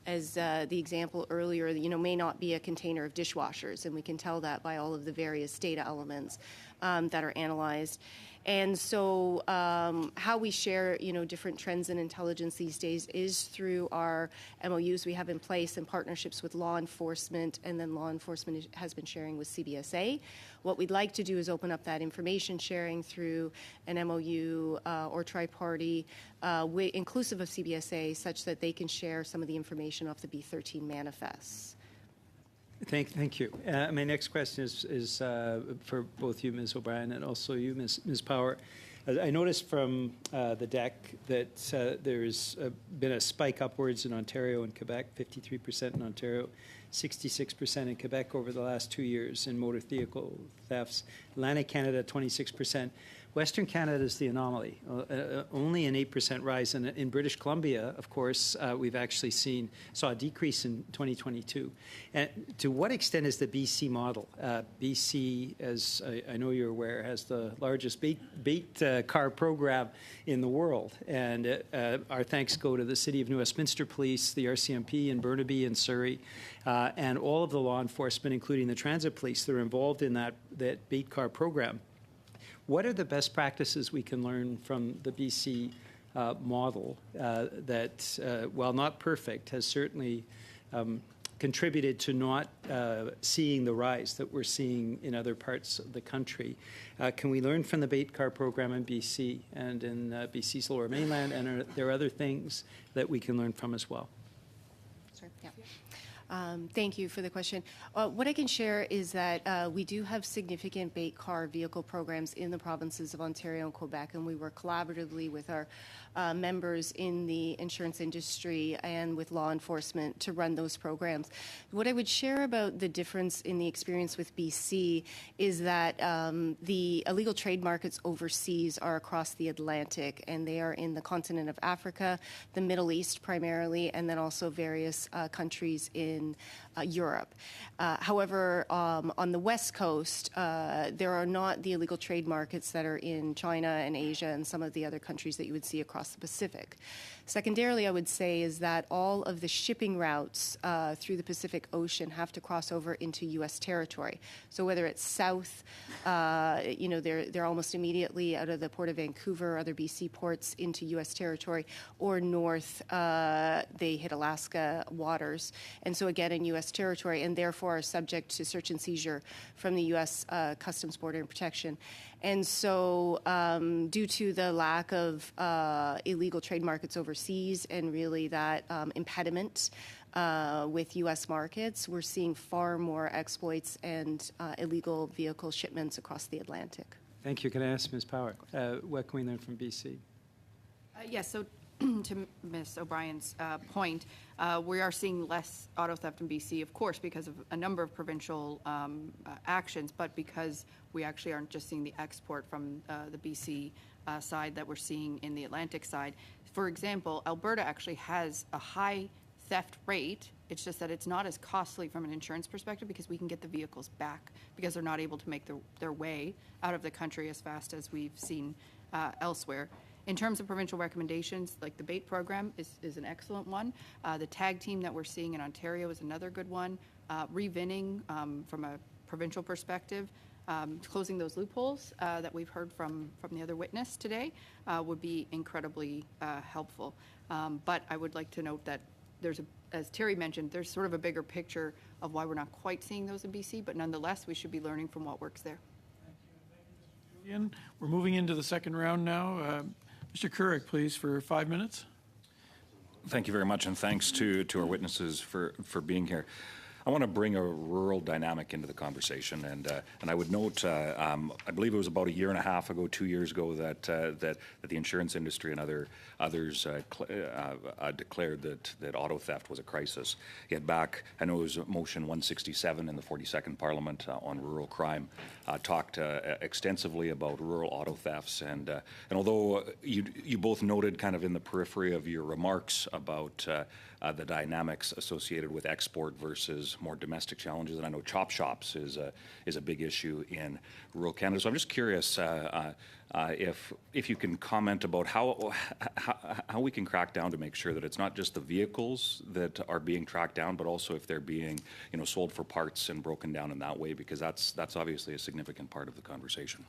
as the example earlier, may not be a container of dishwashers, and we can tell that by all of the various data elements that are analyzed. And so how we share, different trends and intelligence these days is through our MOUs we have in place and partnerships with law enforcement, and then law enforcement has been sharing with CBSA. What we'd like to do is open up that information sharing through an MOU or tri-party inclusive of CBSA, such that they can share some of the information off the B13 manifests. Thank you. My next question is for both you, Ms. O'Brien, and also you, Ms. Power. I noticed from the deck that there's been a spike upwards in Ontario and Quebec, 53% in Ontario, 66% in Quebec over the last 2 years in motor vehicle thefts. Atlantic Canada, 26%. Western Canada is the anomaly, only an 8% rise. And in British Columbia, of course, we've actually saw a decrease in 2022. And to what extent is the BC model? BC, as I know you're aware, has the largest bait car program in the world. And our thanks go to the City of New Westminster Police, the RCMP in Burnaby and Surrey, and all of the law enforcement, including the transit police, that are involved in that bait car program. What are the best practices we can learn from the BC model that, while not perfect, has certainly contributed to not seeing the rise that we're seeing in other parts of the country? Can we learn from the bait car program in BC and in BC's Lower Mainland, and are there other things that we can learn from as well? Sure. Yeah. Thank you for the question. What I can share is that we do have significant bait car vehicle programs in the provinces of Ontario and Quebec, and we work collaboratively with our members in the insurance industry and with law enforcement to run those programs. What I would share about the difference in the experience with BC is that the illegal trade markets overseas are across the Atlantic, and they are in the continent of Africa, the Middle East primarily, and then also various countries in Europe. However, on the West Coast, there are not the illegal trade markets that are in China and Asia and some of the other countries that you would see across the Pacific. Secondarily, I would say is that all of the shipping routes through the Pacific Ocean have to cross over into U.S. territory. So whether it's south, they're almost immediately out of the Port of Vancouver, other BC ports into U.S. territory, or north, they hit Alaska waters. And so again, in U.S. territory, and therefore are subject to search and seizure from the U.S. Customs Border and Protection. And so due to the lack of illegal trade markets overseas and really that impediment with U.S. markets, we're seeing far more exploits and illegal vehicle shipments across the Atlantic. Thank you. Can I ask Ms. Power, what can we learn from BC? Yes, so to Ms. O'Brien's point, we are seeing less auto theft in BC, of course, because of a number of provincial actions, but because we actually aren't just seeing the export from the BC side that we're seeing in the Atlantic side. For example, Alberta actually has a high theft rate. It's just that it's not as costly from an insurance perspective because we can get the vehicles back because they're not able to make their way out of the country as fast as we've seen elsewhere. In terms of provincial recommendations, like the BAIT program is an excellent one. The tag team that we're seeing in Ontario is another good one. Revinning from a provincial perspective, closing those loopholes that we've heard from the other witness today would be incredibly helpful. But I would like to note that as Terry mentioned, there's sort of a bigger picture of why we're not quite seeing those in BC, but nonetheless, we should be learning from what works there. Ian, we're moving into the second round now. Mr. Couric, please, for 5 minutes. Thank you very much, and thanks to our witnesses for being here. I want to bring a rural dynamic into the conversation, and I would note, I believe it was about 1.5 years ago, 2 years ago, that the insurance industry and others declared that auto theft was a crisis. Yet back, I know it was motion 167 in the 42nd Parliament on rural crime, talked extensively about rural auto thefts, and although you both noted kind of in the periphery of your remarks about the dynamics associated with export versus more domestic challenges, and I know chop shops is a big issue in rural Canada. So I'm just curious if you can comment about how we can crack down to make sure that it's not just the vehicles that are being tracked down, but also if they're being sold for parts and broken down in that way, because that's obviously a significant part of the conversation.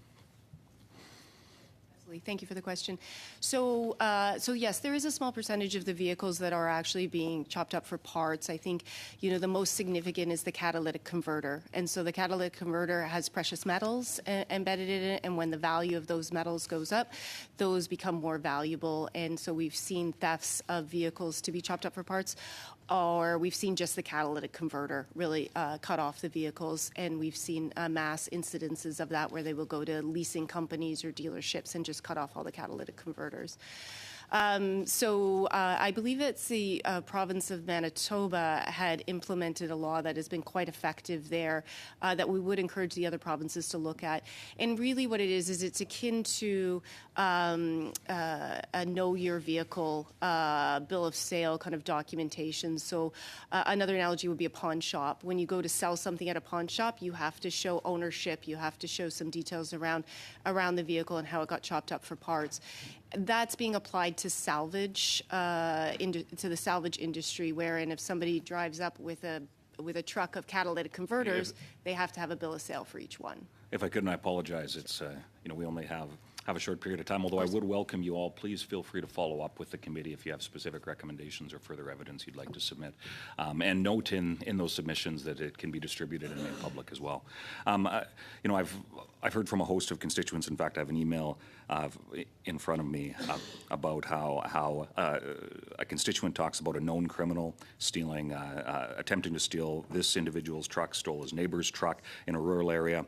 Thank you for the question. So yes, there is a small percentage of the vehicles that are actually being chopped up for parts. I think, the most significant is the catalytic converter. And so the catalytic converter has precious metals embedded in it, and when the value of those metals goes up, those become more valuable. And so we've seen thefts of vehicles to be chopped up for parts, or we've seen just the catalytic converter really cut off the vehicles, and we've seen mass incidences of that where they will go to leasing companies or dealerships and just cut off all the catalytic converters. I believe it's the province of Manitoba had implemented a law that has been quite effective there that we would encourage the other provinces to look at. And really what it is it's akin to a know your vehicle bill of sale kind of documentation. So another analogy would be a pawn shop. When you go to sell something at a pawn shop, you have to show ownership. You have to show some details around the vehicle and how it got chopped up for parts. That's being applied to salvage, to the salvage industry, wherein if somebody drives up with a truck of catalytic converters, they have to have a bill of sale for each one. If I could, and I apologize, it's we only have a short period of time, although I would welcome you all. Please feel free to follow up with the committee if you have specific recommendations or further evidence you'd like to submit. And note in those submissions that it can be distributed and made public as well. I've heard from a host of constituents. In fact, I have an email in front of me about how a constituent talks about a known criminal attempting to steal this individual's truck, stole his neighbor's truck in a rural area.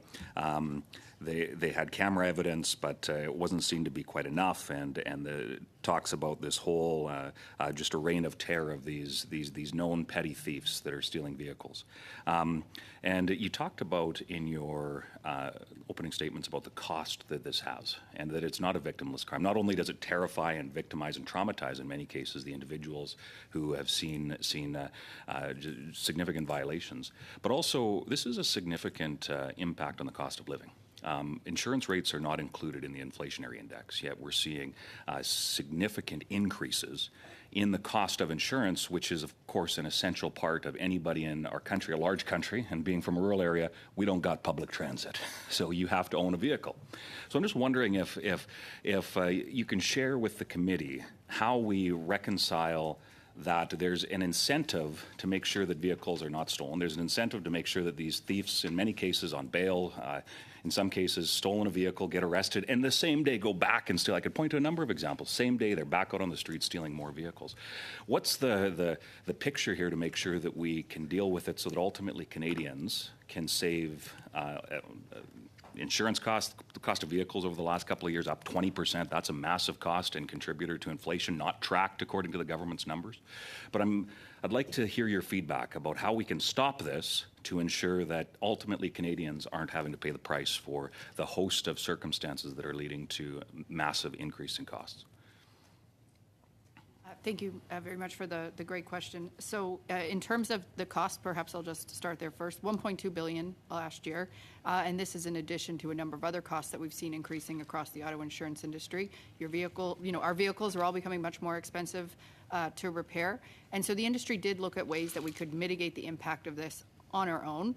They had camera evidence, but it wasn't seen to be quite enough, and the talks about this whole just a reign of terror of these known petty thieves that are stealing vehicles. And you talked about in your opening statements about the cost that this has, and that it's not a victimless crime. Not only does it terrify and victimize and traumatize in many cases the individuals who have seen significant violations, but also this is a significant impact on the cost of living. Insurance rates are not included in the inflationary index, yet we're seeing significant increases in the cost of insurance, which is, of course, an essential part of anybody in our country, a large country, and being from a rural area, we don't got public transit, so you have to own a vehicle. So I'm just wondering if you can share with the committee how we reconcile that there's an incentive to make sure that vehicles are not stolen. There's an incentive to make sure that these thieves, in many cases on bail, in some cases stolen a vehicle, get arrested, and the same day go back and steal. I could point to a number of examples. Same day they're back out on the street stealing more vehicles. What's the picture here to make sure that we can deal with it so that ultimately Canadians can save insurance costs? The cost of vehicles over the last couple of years up 20%. That's a massive cost and contributor to inflation, not tracked according to the government's numbers. But I'd like to hear your feedback about how we can stop this to ensure that ultimately Canadians aren't having to pay the price for the host of circumstances that are leading to massive increase in costs. Thank you very much for the great question. So in terms of the cost, perhaps I'll just start there first. $1.2 billion last year, and this is in addition to a number of other costs that we've seen increasing across the auto insurance industry. Your vehicle, our vehicles are all becoming much more expensive to repair, and so the industry did look at ways that we could mitigate the impact of this on our own.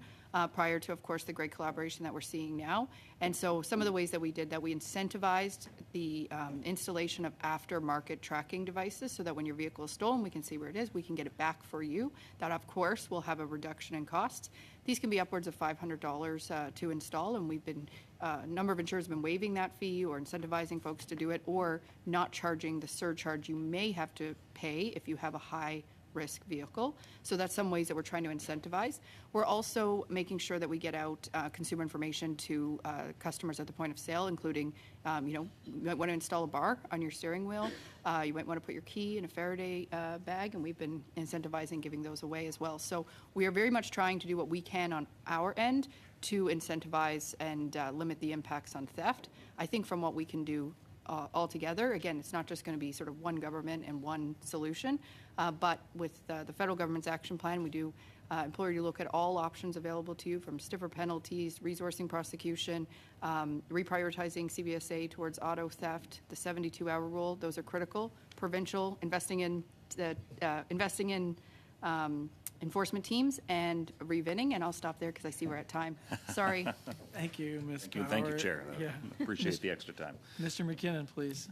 Prior to, of course, the great collaboration that we're seeing now. And so some of the ways that we did that, we incentivized the installation of aftermarket tracking devices so that when your vehicle is stolen, we can see where it is, we can get it back for you. That, of course, will have a reduction in costs. These can be upwards of $500 to install, and we've been, a number of insurers have been waiving that fee or incentivizing folks to do it, or not charging the surcharge you may have to pay if you have a high risk vehicle. So that's some ways that we're trying to incentivize. We're also making sure that we get out consumer information to customers at the point of sale, including, you might want to install a bar on your steering wheel. You might want to put your key in a Faraday bag, and we've been incentivizing giving those away as well. So we are very much trying to do what we can on our end to incentivize and limit the impacts on theft. I think from what we can do altogether. Again, it's not just going to be sort of one government and one solution, but with the federal government's action plan, we do implore you to look at all options available to you, from stiffer penalties, resourcing prosecution, reprioritizing CVSA towards auto theft, the 72-hour rule. Those are critical. Provincial, investing in enforcement teams, and revinning. And I'll stop there because I see we're at time. Sorry. Thank you, Ms. Thank you. Thank you, Chair. Yeah. Appreciate the extra time. Mr. McKinnon, please.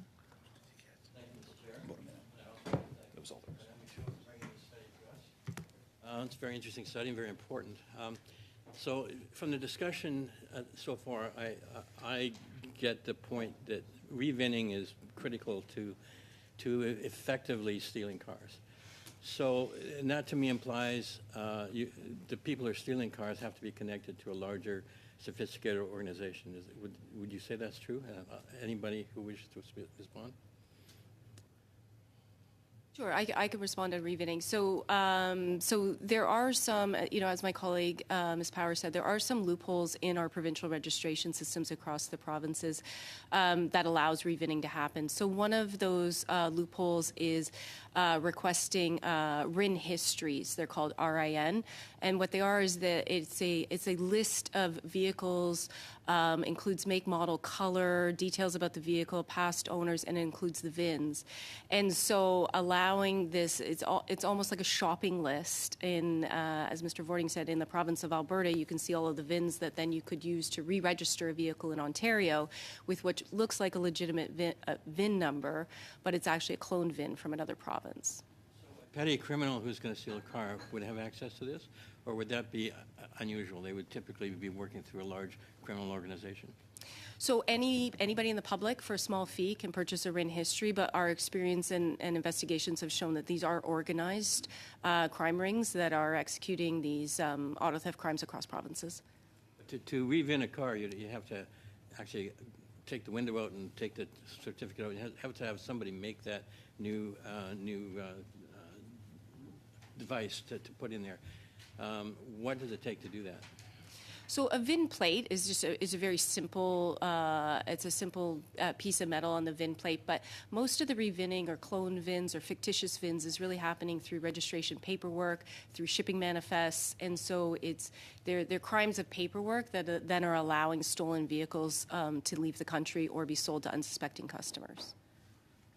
It's a very interesting study and very important. So from the discussion so far, I get the point that revinning is critical to effectively stealing cars. So and that to me implies the people who are stealing cars have to be connected to a larger, sophisticated organization. Would you say that's true? Anybody who wishes to respond? Sure, I could respond on revinning. So, so there are some, as my colleague Ms. Power said, there are some loopholes in our provincial registration systems across the provinces that allows revinning to happen. So one of those loopholes is requesting RIN histories. They're called RIN, and what they are is that it's a list of vehicles, includes make, model, color, details about the vehicle, past owners, and it includes the VINs. And so allowing this, it's almost like a shopping list in, as Mr. Vording said, in the province of Alberta, you can see all of the VINs that then you could use to re-register a vehicle in Ontario with what looks like a legitimate VIN number, but it's actually a cloned VIN from another province. A petty criminal who's going to steal a car would have access to this, or would that be unusual? They would typically be working through a large criminal organization. So anybody in the public for a small fee can purchase a RIN history, but our experience and investigations have shown that these are organized crime rings that are executing these auto theft crimes across provinces. To revin a car, you have to actually take the window out and take the certificate out. You have to have somebody make that new device to put in there. What does it take to do that? So a VIN plate is just a very simple. It's a simple piece of metal on the VIN plate, but most of the revinning or clone VINs or fictitious VINs is really happening through registration paperwork, through shipping manifests, and so they're crimes of paperwork that then are allowing stolen vehicles to leave the country or be sold to unsuspecting customers.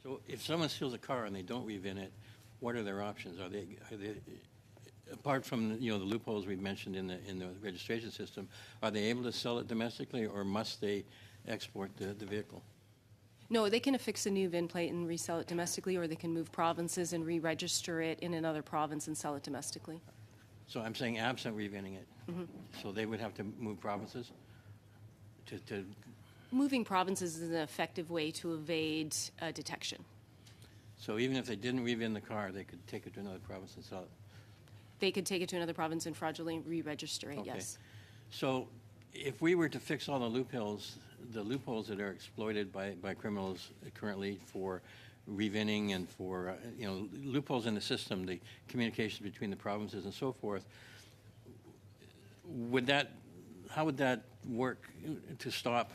So if someone steals a car and they don't revin it, what are their options? Are they apart from the loopholes we've mentioned in the registration system, are they able to sell it domestically, or must they export the vehicle? No, they can affix a new VIN plate and resell it domestically, or they can move provinces and re-register it in another province and sell it domestically. So I'm saying absent revinning it. Mm-hmm. So they would have to move provinces to Moving provinces is an effective way to evade detection. So even if they didn't revin the car, they could take it to another province and sell it? They could take it to another province and fraudulently re-register it, Okay. yes. So if we were to fix all the loopholes that are exploited by criminals currently for revinning and for loopholes in the system, the communication between the provinces and so forth, how would that work to stop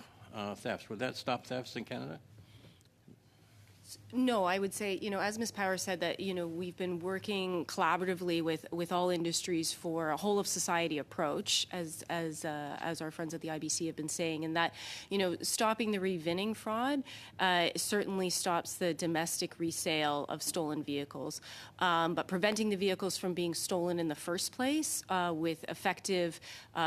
thefts? Would that stop thefts in Canada? No, I would say, as Ms. Power said, that, we've been working collaboratively with all industries for a whole of society approach, as our friends at the IBC have been saying, and that, stopping the revinning fraud certainly stops the domestic resale of stolen vehicles, but preventing the vehicles from being stolen in the first place with effective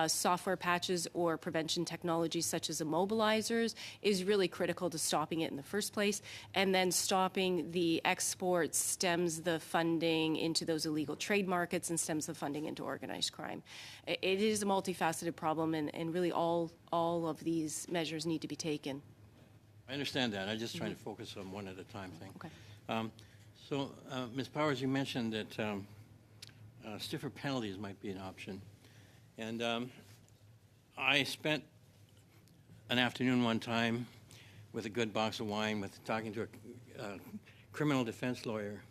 software patches or prevention technologies such as immobilizers is really critical to stopping it in the first place, and then stopping the exports stems the funding into those illegal trade markets and stems the funding into organized crime. It is a multifaceted problem, and really all of these measures need to be taken. I understand that. I'm just trying to focus on one at a time thing. Okay. So, Ms. Powers, you mentioned that stiffer penalties might be an option. And I spent an afternoon one time with a good box of wine talking to a criminal defense lawyer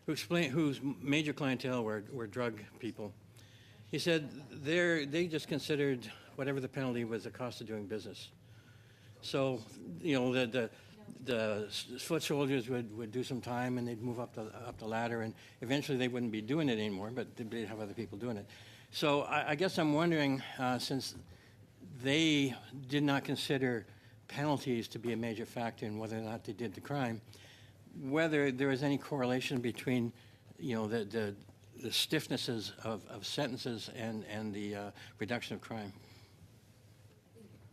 who explained whose major clientele were drug people. He said they just considered whatever the penalty was the cost of doing business. So, the foot soldiers would do some time and they'd move up the ladder, and eventually they wouldn't be doing it anymore, but they'd have other people doing it. So I guess I'm wondering, since they did not consider penalties to be a major factor in whether or not they did the crime, whether there is any correlation between, the stiffnesses of sentences and the reduction of crime.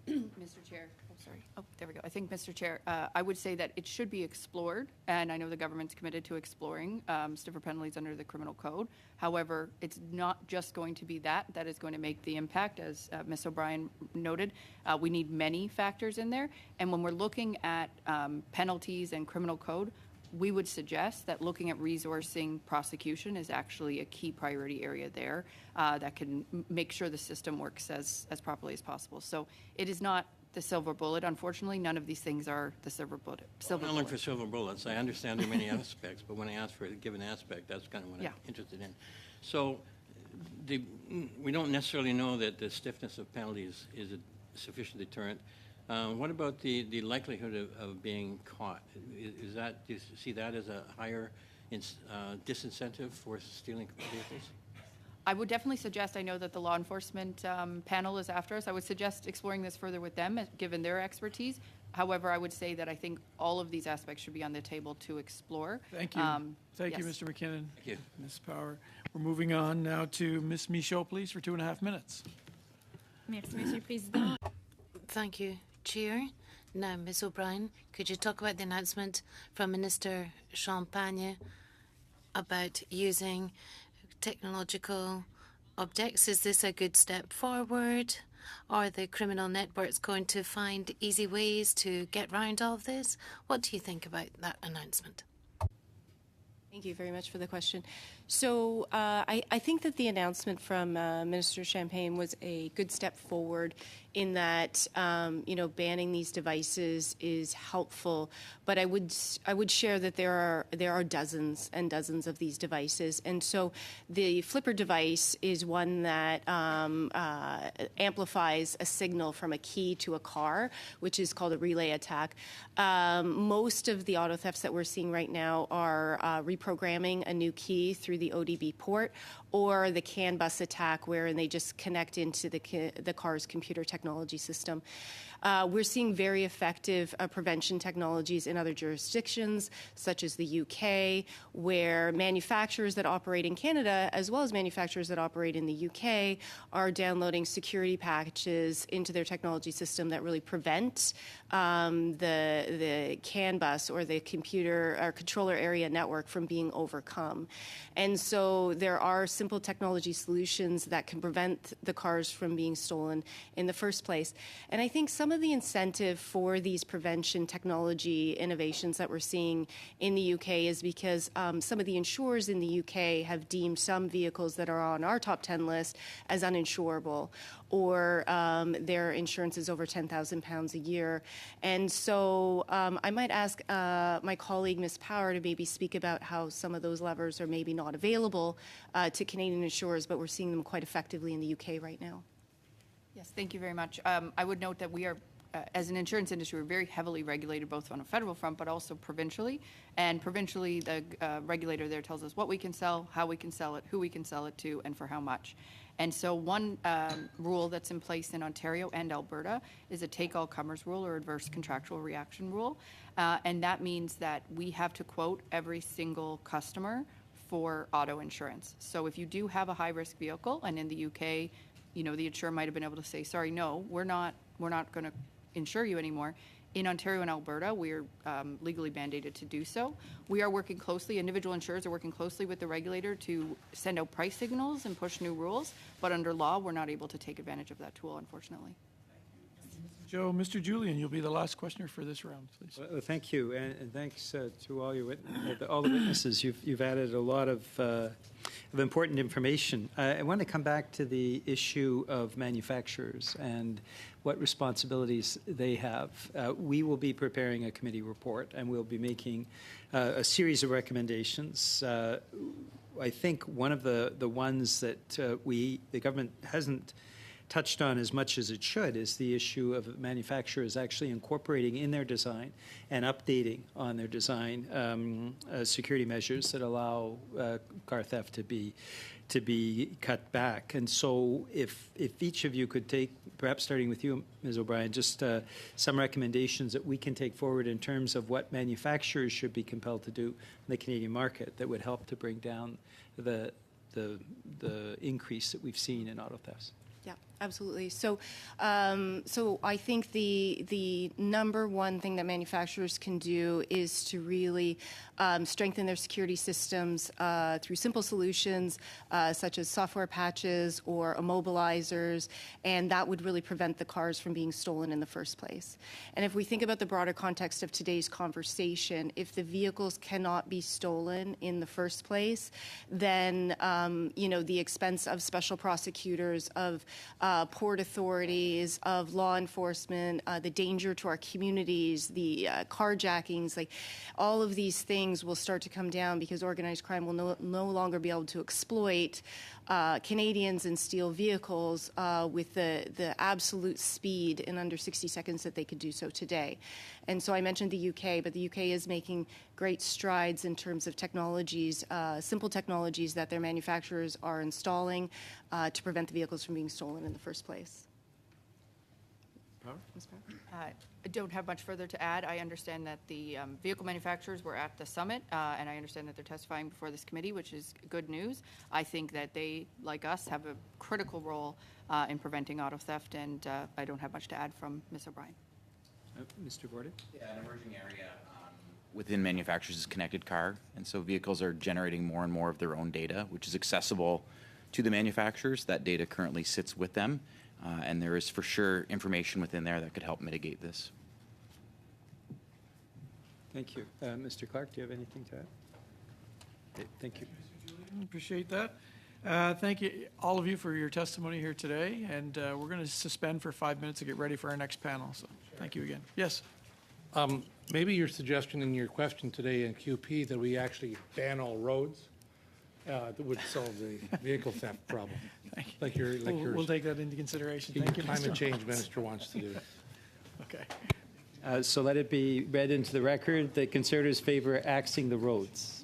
Mr. Chair. Sorry. Oh, there we go. I think, Mr. Chair, I would say that it should be explored, and I know the government's committed to exploring stiffer penalties under the criminal code. However, it's not just going to be that is going to make the impact, as Ms. O'Brien noted. We need many factors in there, and when we're looking at penalties and criminal code, we would suggest that looking at resourcing prosecution is actually a key priority area there that can make sure the system works as properly as possible. So it is not the silver bullet. Unfortunately, none of these things are the silver bullet. I'm not looking for silver bullets. I understand there are many aspects, but when I ask for a given aspect, that's kind of what I'm interested in. So we don't necessarily know that the stiffness of penalties is a sufficient deterrent. What about the likelihood of being caught? Do you see that as a higher disincentive for stealing vehicles? I would definitely suggest, I know that the law enforcement panel is after us, I would suggest exploring this further with them, given their expertise. However, I would say that I think all of these aspects should be on the table to explore. Thank you. Thank you, yes. Mr. McKinnon. Thank you. Ms. Power. We're moving on now to Ms. Michaud, please, for 2.5 minutes. Merci, Monsieur le Président. Thank you, Chair. Now, Ms. O'Brien, could you talk about the announcement from Minister Champagne about using technological objects? Is this a good step forward? Are the criminal networks going to find easy ways to get round all of this? What do you think about that announcement? Thank you very much for the question. So I think that the announcement from Minister Champagne was a good step forward in that, banning these devices is helpful. But I would share that there are dozens and dozens of these devices. And so the flipper device is one that amplifies a signal from a key to a car, which is called a relay attack. Most of the auto thefts that we're seeing right now are reprogramming a new key through the ODB port, or the CAN bus attack, wherein they just connect into the car's computer technology system. We're seeing very effective prevention technologies in other jurisdictions, such as the UK, where manufacturers that operate in Canada, as well as manufacturers that operate in the UK, are downloading security patches into their technology system that really prevent the CAN bus or the computer or controller area network from being overcome. And so there are simple technology solutions that can prevent the cars from being stolen in the first place. And I think some of the incentive for these prevention technology innovations that we're seeing in the UK is because some of the insurers in the UK have deemed some vehicles that are on our top 10 list as uninsurable, or their insurance is over £10,000 a year. And so I might ask my colleague, Ms. Power, to maybe speak about how some of those levers are maybe not available to Canadian insurers, but we're seeing them quite effectively in the UK right now. Yes, thank you very much. I would note that we are as an insurance industry, we're very heavily regulated both on a federal front but also provincially. And provincially, the regulator there tells us what we can sell, how we can sell it, who we can sell it to, and for how much. And so one rule that's in place in Ontario and Alberta is a take-all-comers rule or adverse contractual reaction rule. And that means that we have to quote every single customer for auto insurance. So if you do have a high-risk vehicle, and in the UK, the insurer might have been able to say, sorry, no, we're not going to insure you anymore. In Ontario and Alberta, we're legally mandated to do so. We are working closely, individual insurers are working closely with the regulator to send out price signals and push new rules, but under law, we're not able to take advantage of that tool, unfortunately. Joe, Mr. Julian, you'll be the last questioner for this round, please. Well, thank you, and thanks to all all the witnesses. You've added a lot of important information. I want to come back to the issue of manufacturers and what responsibilities they have. We will be preparing a committee report, and we'll be making a series of recommendations. I think one of the ones that the government hasn't touched on as much as it should is the issue of manufacturers actually incorporating in their design and updating on their design security measures that allow car theft to be cut back. And so if each of you could take, perhaps starting with you, Ms. O'Brien, just some recommendations that we can take forward in terms of what manufacturers should be compelled to do in the Canadian market that would help to bring down the increase that we've seen in auto thefts. Yeah, absolutely. So I think the number one thing that manufacturers can do is to really strengthen their security systems through simple solutions such as software patches or immobilizers, and that would really prevent the cars from being stolen in the first place. And if we think about the broader context of today's conversation, if the vehicles cannot be stolen in the first place, then the expense of special prosecutors, of port authorities, of law enforcement, the danger to our communities, the carjackings, like all of these things will start to come down because organized crime will no longer be able to exploit Canadians and steal vehicles with the absolute speed in under 60 seconds that they could do so today. And so I mentioned the UK, but the UK is making great strides in terms of technologies, simple technologies that their manufacturers are installing to prevent the vehicles from being stolen in the first place. Ms. Power? I don't have much further to add. I understand that the vehicle manufacturers were at the summit, and I understand that they're testifying before this committee, which is good news. I think that they, like us, have a critical role in preventing auto theft, and I don't have much to add from Ms. O'Brien. Mr. Gordon? Yeah, an emerging area within manufacturers is connected car, and so vehicles are generating more and more of their own data, which is accessible to the manufacturers. That data currently sits with them, and there is for sure information within there that could help mitigate this. Thank you. Mr. Clark, do you have anything to add? Okay, thank you. Appreciate that. Thank you, all of you, for your testimony here today, and we're going to suspend for 5 minutes to get ready for our next panel, so thank you again. Yes? Maybe your suggestion in your question today in QP that we actually ban all roads that would solve the vehicle theft problem. Like your We'll take that into consideration. Thank you, climate Mr. change minister wants to do. Okay. So let it be read into the record that Conservatives favor axing the roads.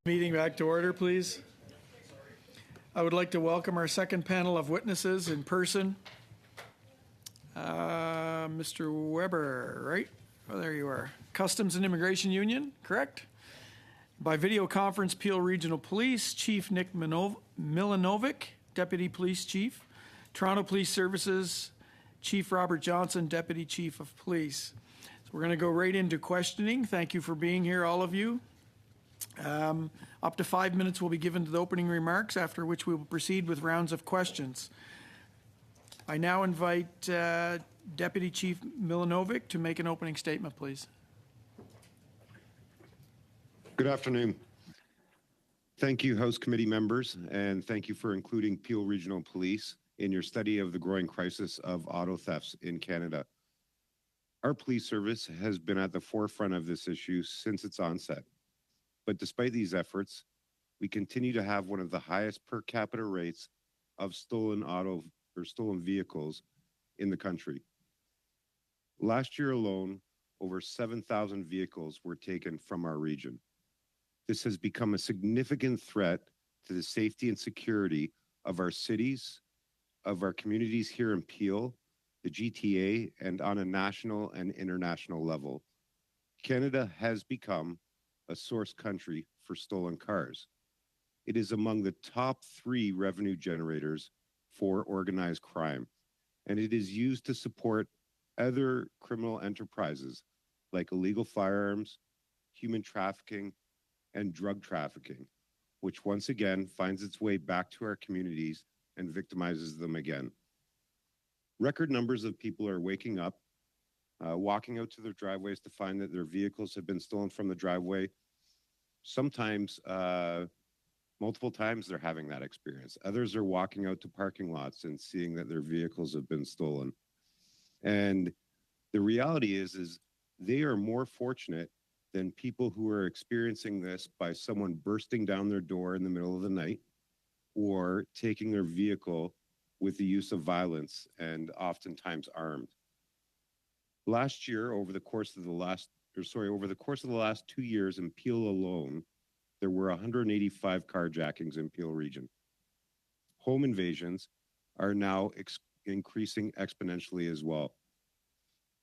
Meeting back to order, please. I would like to welcome our second panel of witnesses in person. Mr. Weber, right? Oh, there you are. Customs and Immigration Union, correct? By video conference, Peel Regional Police, Chief Nick Milanovic, Deputy Police Chief. Toronto Police Services, Chief Robert Johnson, Deputy Chief of Police. So we're going to go right into questioning. Thank you for being here, all of you. Up to 5 minutes will be given to the opening remarks, after which we will proceed with rounds of questions. I now invite Deputy Chief Milanovic to make an opening statement, please. Good afternoon. Thank you, House Committee members, and thank you for including Peel Regional Police in your study of the growing crisis of auto thefts in Canada. Our police service has been at the forefront of this issue since its onset. But despite these efforts, we continue to have one of the highest per capita rates of stolen vehicles in the country. Last year alone, over 7,000 vehicles were taken from our region. This has become a significant threat to the safety and security of our cities, of our communities here in Peel, the GTA, and on a national and international level. Canada has become a source country for stolen cars. It is among the top 3 revenue generators for organized crime, and it is used to support other criminal enterprises like illegal firearms, human trafficking, and drug trafficking, which once again finds its way back to our communities and victimizes them again. Record numbers of people are waking up, walking out to their driveways to find that their vehicles have been stolen from the driveway. Sometimes, multiple times they're having that experience. Others are walking out to parking lots and seeing that their vehicles have been stolen. And the reality is they are more fortunate than people who are experiencing this by someone bursting down their door in the middle of the night or taking their vehicle with the use of violence and oftentimes armed. Last year, over the course of the last 2 years in Peel alone, there were 185 carjackings in Peel region. Home invasions are now increasing exponentially as well.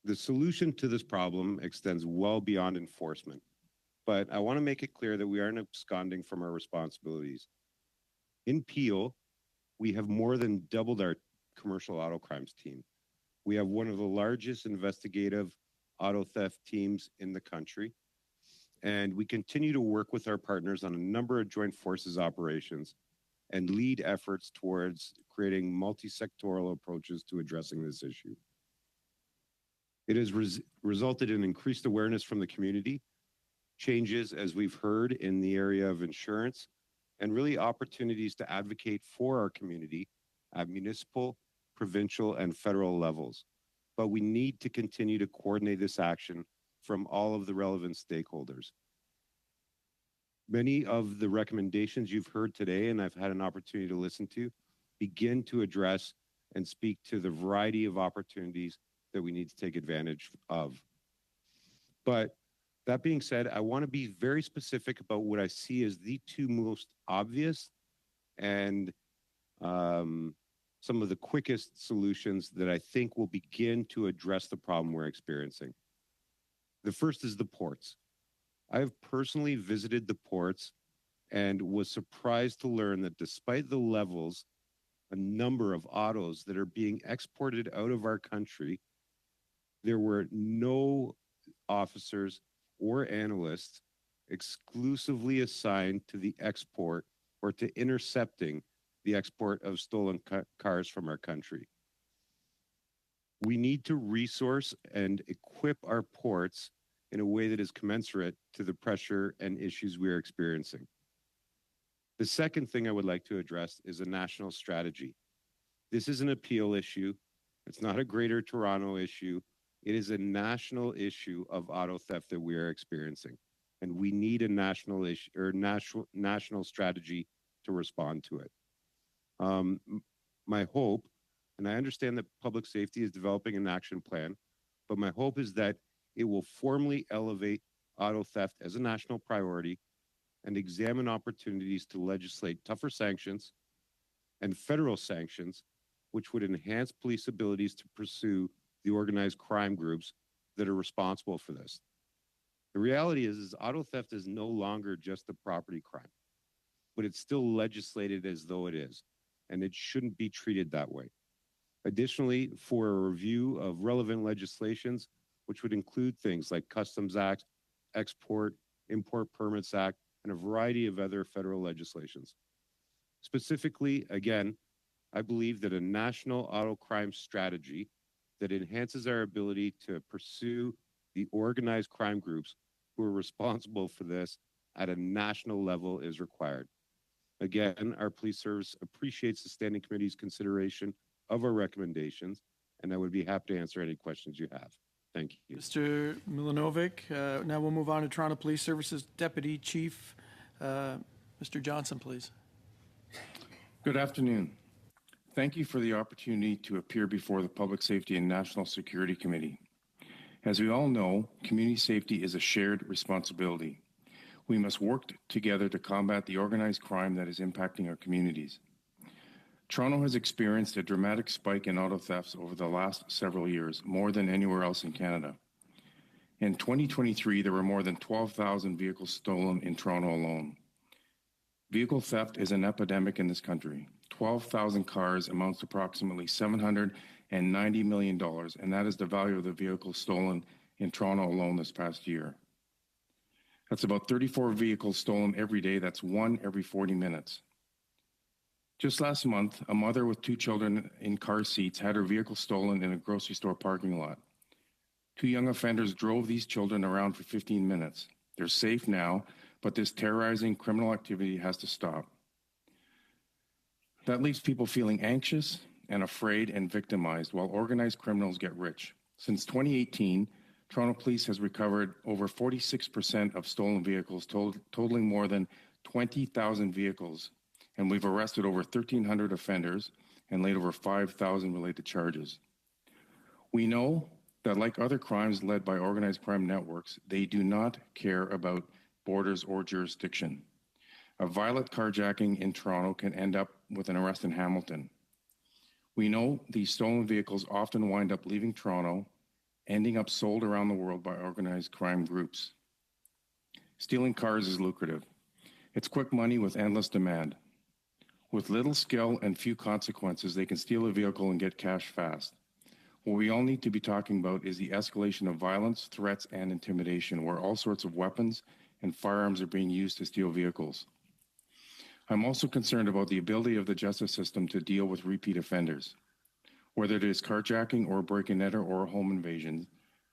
The solution to this problem extends well beyond enforcement, but I want to make it clear that we aren't absconding from our responsibilities. In Peel, we have more than doubled our commercial auto crimes team. We have one of the largest investigative auto theft teams in the country, and we continue to work with our partners on a number of joint forces operations and lead efforts towards creating multi-sectoral approaches to addressing this issue. It has resulted in increased awareness from the community, changes, as we've heard, in the area of insurance, and really opportunities to advocate for our community at municipal, provincial, and federal levels. But we need to continue to coordinate this action from all of the relevant stakeholders. Many of the recommendations you've heard today, and I've had an opportunity to listen to, begin to address and speak to the variety of opportunities that we need to take advantage of. But that being said, I want to be very specific about what I see as the 2 most obvious and some of the quickest solutions that I think will begin to address the problem we're experiencing. The first is the ports. I have personally visited the ports and was surprised to learn that despite the levels, a number of autos that are being exported out of our country, there were no officers or analysts exclusively assigned to the export or to intercepting the export of stolen cars from our country. We need to resource and equip our ports in a way that is commensurate to the pressure and issues we are experiencing. The second thing I would like to address is a national strategy. This is an appeal issue. It's not a Greater Toronto issue. It is a national issue of auto theft that we are experiencing, and we need a national issue or national strategy to respond to it. My hope, and I understand that public safety is developing an action plan, but my hope is that it will formally elevate auto theft as a national priority and examine opportunities to legislate tougher sanctions and federal sanctions, which would enhance police abilities to pursue the organized crime groups that are responsible for this. The reality is auto theft is no longer just a property crime, but it's still legislated as though it is, and it shouldn't be treated that way. Additionally, for a review of relevant legislations, which would include things like Customs Act, Export, Import Permits Act, and a variety of other federal legislations. Specifically, again, I believe that a national auto crime strategy that enhances our ability to pursue the organized crime groups who are responsible for this at a national level is required. Again, our police service appreciates the Standing Committee's consideration of our recommendations, and I would be happy to answer any questions you have. Thank you. Mr. Milanovic. Now we'll move on to Toronto Police Services Deputy Chief. Mr. Johnson, please. Good afternoon. Thank you for the opportunity to appear before the Public Safety and National Security Committee. As we all know, community safety is a shared responsibility. We must work together to combat the organized crime that is impacting our communities. Toronto has experienced a dramatic spike in auto thefts over the last several years, more than anywhere else in Canada. In 2023, there were more than 12,000 vehicles stolen in Toronto alone. Vehicle theft is an epidemic in this country. 12,000 cars amounts to approximately $790 million, and that is the value of the vehicles stolen in Toronto alone this past year. That's about 34 vehicles stolen every day. That's one every 40 minutes. Just last month, a mother with 2 children in car seats had her vehicle stolen in a grocery store parking lot. 2 young offenders drove these children around for 15 minutes. They're safe now, but this terrorizing criminal activity has to stop. That leaves people feeling anxious and afraid and victimized while organized criminals get rich. Since 2018, Toronto Police has recovered over 46% of stolen vehicles, totaling more than 20,000 vehicles, and we've arrested over 1,300 offenders and laid over 5,000 related charges. We know that like other crimes led by organized crime networks, they do not care about borders or jurisdiction. A violent carjacking in Toronto can end up with an arrest in Hamilton. We know these stolen vehicles often wind up leaving Toronto, ending up sold around the world by organized crime groups. Stealing cars is lucrative. It's quick money with endless demand. With little skill and few consequences, they can steal a vehicle and get cash fast. What we all need to be talking about is the escalation of violence, threats, and intimidation, where all sorts of weapons and firearms are being used to steal vehicles. I'm also concerned about the ability of the justice system to deal with repeat offenders. Whether it is carjacking or break-and-enter or home invasion,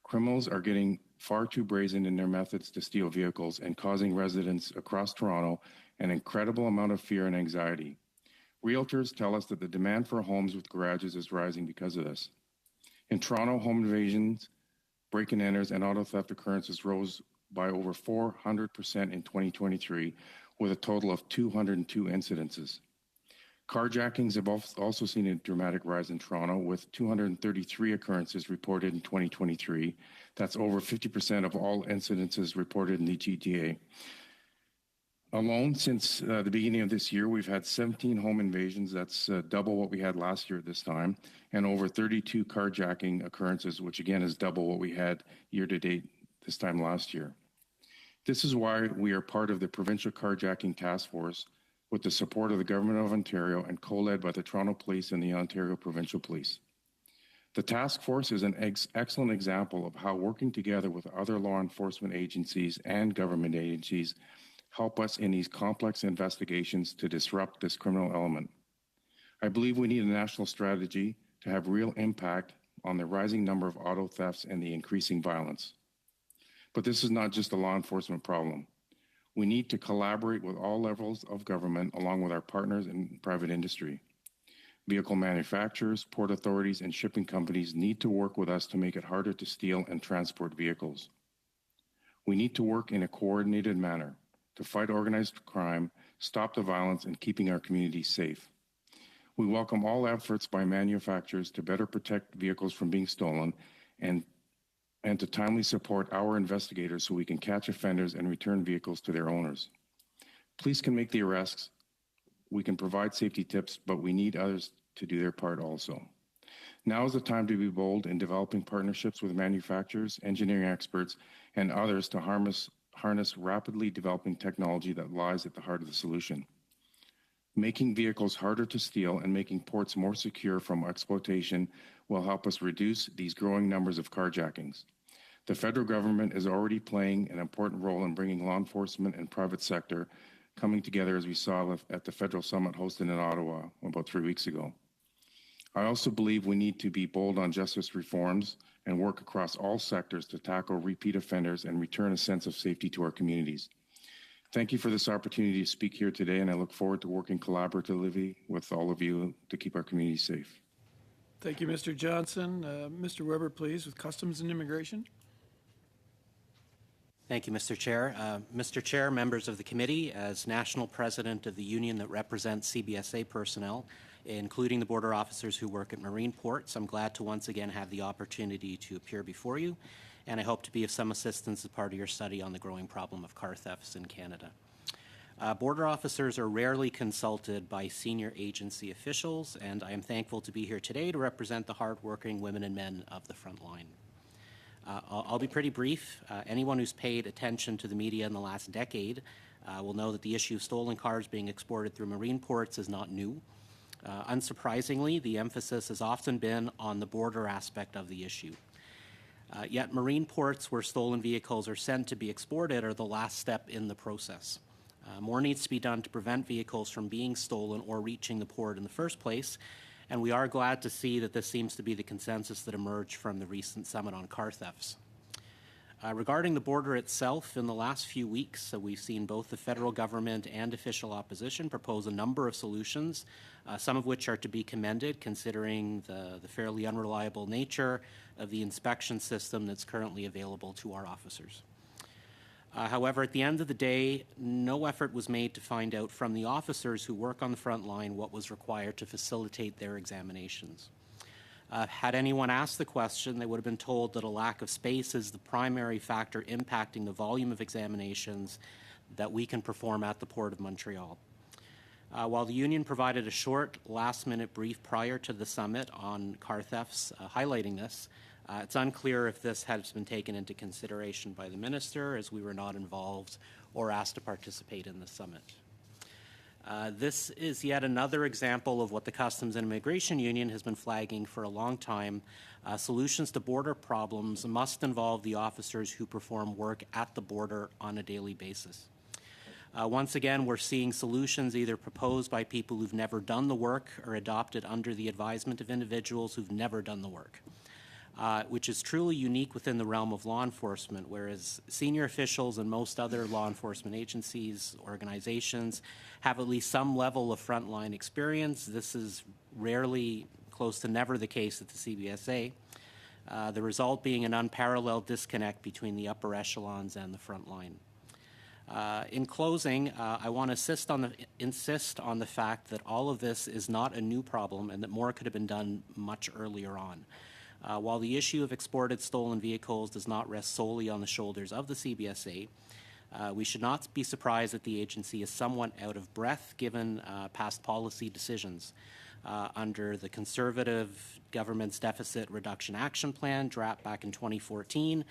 criminals are getting far too brazen in their methods to steal vehicles and causing residents across Toronto an incredible amount of fear and anxiety. Realtors tell us that the demand for homes with garages is rising because of this. In Toronto, home invasions, break-and-enters, and auto theft occurrences rose by over 400% in 2023, with a total of 202 incidences. Carjackings have also seen a dramatic rise in Toronto, with 233 occurrences reported in 2023. That's over 50% of all incidences reported in the GTA. Alone, since the beginning of this year, we've had 17 home invasions. That's double what we had last year at this time, and over 32 carjacking occurrences, which again is double what we had year to date this time last year. This is why we are part of the Provincial Carjacking Task Force with the support of the Government of Ontario and co-led by the Toronto Police and the Ontario Provincial Police. The task force is an excellent example of how working together with other law enforcement agencies and government agencies help us in these complex investigations to disrupt this criminal element. I believe we need a national strategy to have real impact on the rising number of auto thefts and the increasing violence. But this is not just a law enforcement problem. We need to collaborate with all levels of government along with our partners in private industry. Vehicle manufacturers, port authorities, and shipping companies need to work with us to make it harder to steal and transport vehicles. We need to work in a coordinated manner to fight organized crime, stop the violence, and keeping our communities safe. We welcome all efforts by manufacturers to better protect vehicles from being stolen and to timely support our investigators so we can catch offenders and return vehicles to their owners. Police can make the arrests. We can provide safety tips, but we need others to do their part also. Now is the time to be bold in developing partnerships with manufacturers, engineering experts, and others to harness rapidly developing technology that lies at the heart of the solution. Making vehicles harder to steal and making ports more secure from exploitation will help us reduce these growing numbers of carjackings. The federal government is already playing an important role in bringing law enforcement and private sector coming together, as we saw at the federal summit hosted in Ottawa about 3 weeks ago. I also believe we need to be bold on justice reforms and work across all sectors to tackle repeat offenders and return a sense of safety to our communities. Thank you for this opportunity to speak here today, and I look forward to working collaboratively with all of you to keep our community safe. Thank you, Mr. Johnson. Mr. Weber, please, with Customs and Immigration. Thank you, Mr. Chair. Mr. Chair, members of the committee, as National President of the union that represents CBSA personnel, including the border officers who work at marine ports, I'm glad to once again have the opportunity to appear before you, and I hope to be of some assistance as part of your study on the growing problem of car thefts in Canada. Border officers are rarely consulted by senior agency officials, and I am thankful to be here today to represent the hardworking women and men of the front line. I'll be pretty brief. Anyone who's paid attention to the media in the last decade will know that the issue of stolen cars being exported through marine ports is not new. Unsurprisingly, the emphasis has often been on the border aspect of the issue. Yet marine ports where stolen vehicles are sent to be exported are the last step in the process. More needs to be done to prevent vehicles from being stolen or reaching the port in the first place, and we are glad to see that this seems to be the consensus that emerged from the recent summit on car thefts. Regarding the border itself, in the last few weeks, we've seen both the federal government and official opposition propose a number of solutions, some of which are to be commended considering the fairly unreliable nature of the inspection system that's currently available to our officers. However, at the end of the day, no effort was made to find out from the officers who work on the front line what was required to facilitate their examinations. Had anyone asked the question, they would have been told that a lack of space is the primary factor impacting the volume of examinations that we can perform at the Port of Montreal. While the union provided a short, last-minute brief prior to the summit on car thefts highlighting this, it's unclear if this has been taken into consideration by the minister, as we were not involved or asked to participate in the summit. This is yet another example of what the Customs and Immigration Union has been flagging for a long time. Solutions to border problems must involve the officers who perform work at the border on a daily basis. Once again, we're seeing solutions either proposed by people who've never done the work or adopted under the advisement of individuals who've never done the work. Which is truly unique within the realm of law enforcement, whereas senior officials and most other law enforcement agencies, organizations, have at least some level of frontline experience. This is rarely, close to never the case at the CBSA, the result being an unparalleled disconnect between the upper echelons and the front line. In closing, I want to insist on the fact that all of this is not a new problem and that more could have been done much earlier on. While the issue of exported stolen vehicles does not rest solely on the shoulders of the CBSA, we should not be surprised that the agency is somewhat out of breath given past policy decisions. Under the Conservative government's Deficit Reduction Action Plan, draft back in 2014,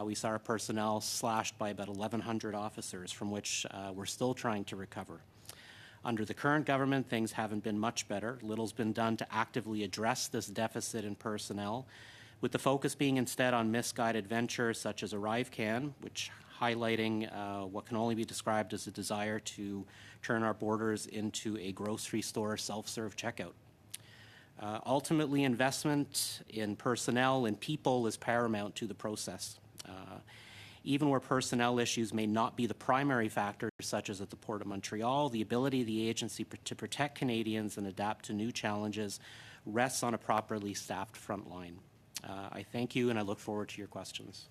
we saw our personnel slashed by about 1,100 officers, from which we're still trying to recover. Under the current government, things haven't been much better. Little's been done to actively address this deficit in personnel, with the focus being instead on misguided ventures such as ArriveCan, which highlighting what can only be described as a desire to turn our borders into a grocery store self-serve checkout. Ultimately, investment in personnel and people is paramount to the process. Even where personnel issues may not be the primary factor, such as at the Port of Montreal, the ability of the agency to protect Canadians and adapt to new challenges rests on a properly staffed front line. I thank you, and I look forward to your questions.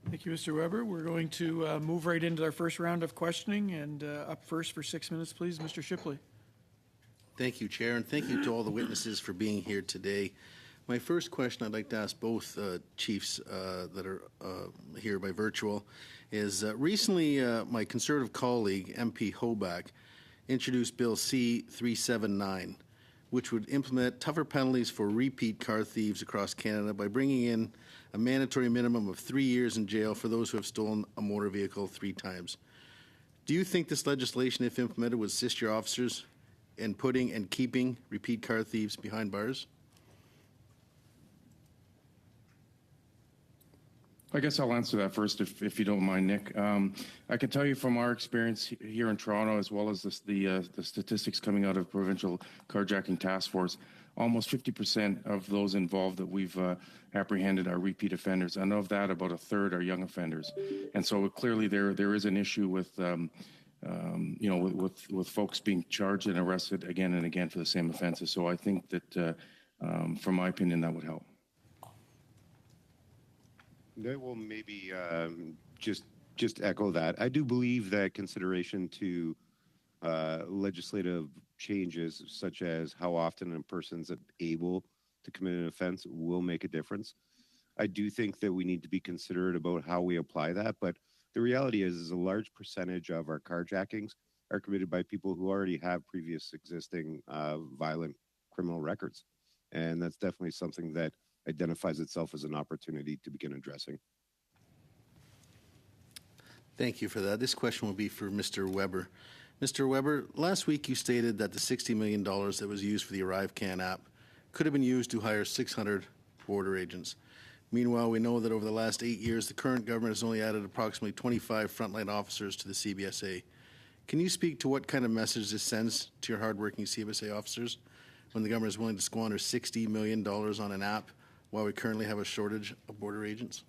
Thank you, Mr. Weber. We're going to move right into our first round of questioning, and up first for 6 minutes, please, Mr. Shipley. Thank you, Chair, and thank you to all the witnesses for being here today. My first question I'd like to ask both chiefs that are here by virtual is recently my Conservative colleague, MP Hoback, introduced Bill C-379, which would implement tougher penalties for repeat car thieves across Canada by bringing in a mandatory minimum of 3 years in jail for those who have stolen a motor vehicle 3 times. Do you think this legislation, if implemented, would assist your officers in putting and keeping repeat car thieves behind bars? I guess I'll answer that first, if you don't mind, Nick. I can tell you from our experience here in Toronto, as well as the statistics coming out of Provincial Carjacking Task Force, almost 50% of those involved that we've apprehended are repeat offenders, and of that, about a third are young offenders. And so clearly, there is an issue with with folks being charged and arrested again and again for the same offenses. So I think that, from my opinion, that would help. I will maybe just echo that. I do believe that consideration to legislative changes, such as how often a person's able to commit an offense, will make a difference. I do think that we need to be considerate about how we apply that, but the reality is a large percentage of our carjackings are committed by people who already have previous existing violent criminal records, and that's definitely something that identifies itself as an opportunity to begin addressing. Thank you for that. This question will be for Mr. Weber. Mr. Weber, last week you stated that the $60 million that was used for the ArriveCan app could have been used to hire 600 border agents. Meanwhile, we know that over the last 8 years, the current government has only added approximately 25 frontline officers to the CBSA. Can you speak to what kind of message this sends to your hardworking CBSA officers when the government is willing to squander $60 million on an app while we currently have a shortage of border agents?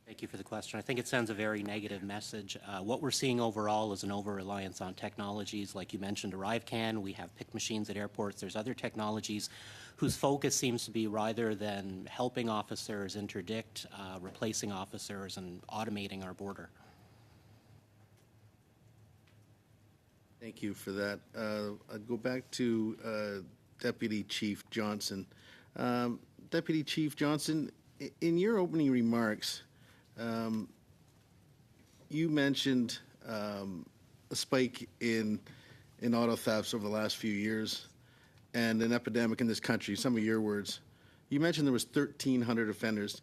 Thank you for the question. I think it sends a very negative message. What we're seeing overall is an over-reliance on technologies. Like you mentioned, ArriveCan, we have pick machines at airports. There's other technologies whose focus seems to be rather than helping officers interdict, replacing officers, and automating our border. Thank you for that. I'd go back to Deputy Chief Johnson. Deputy Chief Johnson, in your opening remarks, you mentioned a spike in auto thefts over the last few years and an epidemic in this country, some of your words. You mentioned there was 1,300 offenders.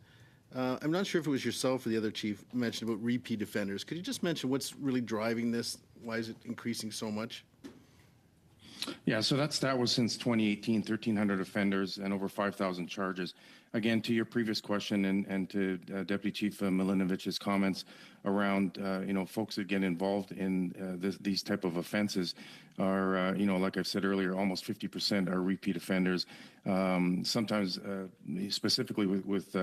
I'm not sure if it was yourself or the other chief mentioned about repeat offenders. Could you just mention what's really driving this? Why is it increasing so much? Yeah, so that was since 2018, 1,300 offenders and over 5,000 charges. Again, to your previous question and to Deputy Chief Milinovich's comments around, folks that get involved in these type of offenses are, like I've said earlier, almost 50% are repeat offenders. Sometimes specifically with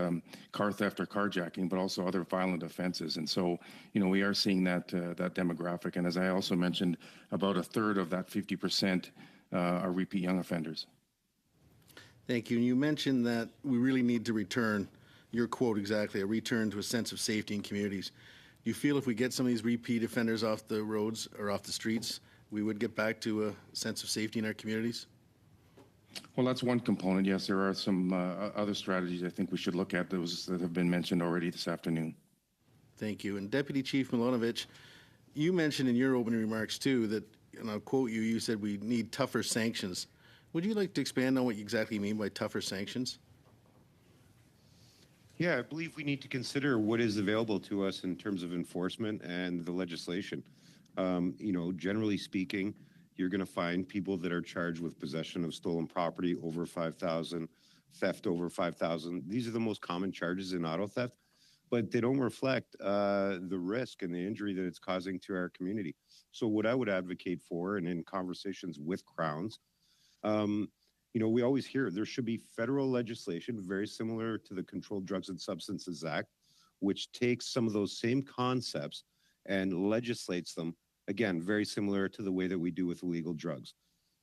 car theft or carjacking, but also other violent offenses. And so, we are seeing that demographic. And as I also mentioned, about a third of that 50% are repeat young offenders. Thank you. And you mentioned that we really need to return, your quote exactly, a return to a sense of safety in communities. Do you feel if we get some of these repeat offenders off the roads or off the streets, we would get back to a sense of safety in our communities? Well, that's one component. Yes, there are some other strategies I think we should look at, those that have been mentioned already this afternoon. Thank you. And Deputy Chief Milonovich, you mentioned in your opening remarks too that, and I'll quote you, you said we need tougher sanctions. Would you like to expand on what you exactly mean by tougher sanctions? Yeah, I believe we need to consider what is available to us in terms of enforcement and the legislation. Generally speaking, you're going to find people that are charged with possession of stolen property over 5,000, theft over 5,000. These are the most common charges in auto theft, but they don't reflect the risk and the injury that it's causing to our community. So what I would advocate for, and in conversations with Crowns, we always hear there should be federal legislation very similar to the Controlled Drugs and Substances Act, which takes some of those same concepts and legislates them, again, very similar to the way that we do with illegal drugs.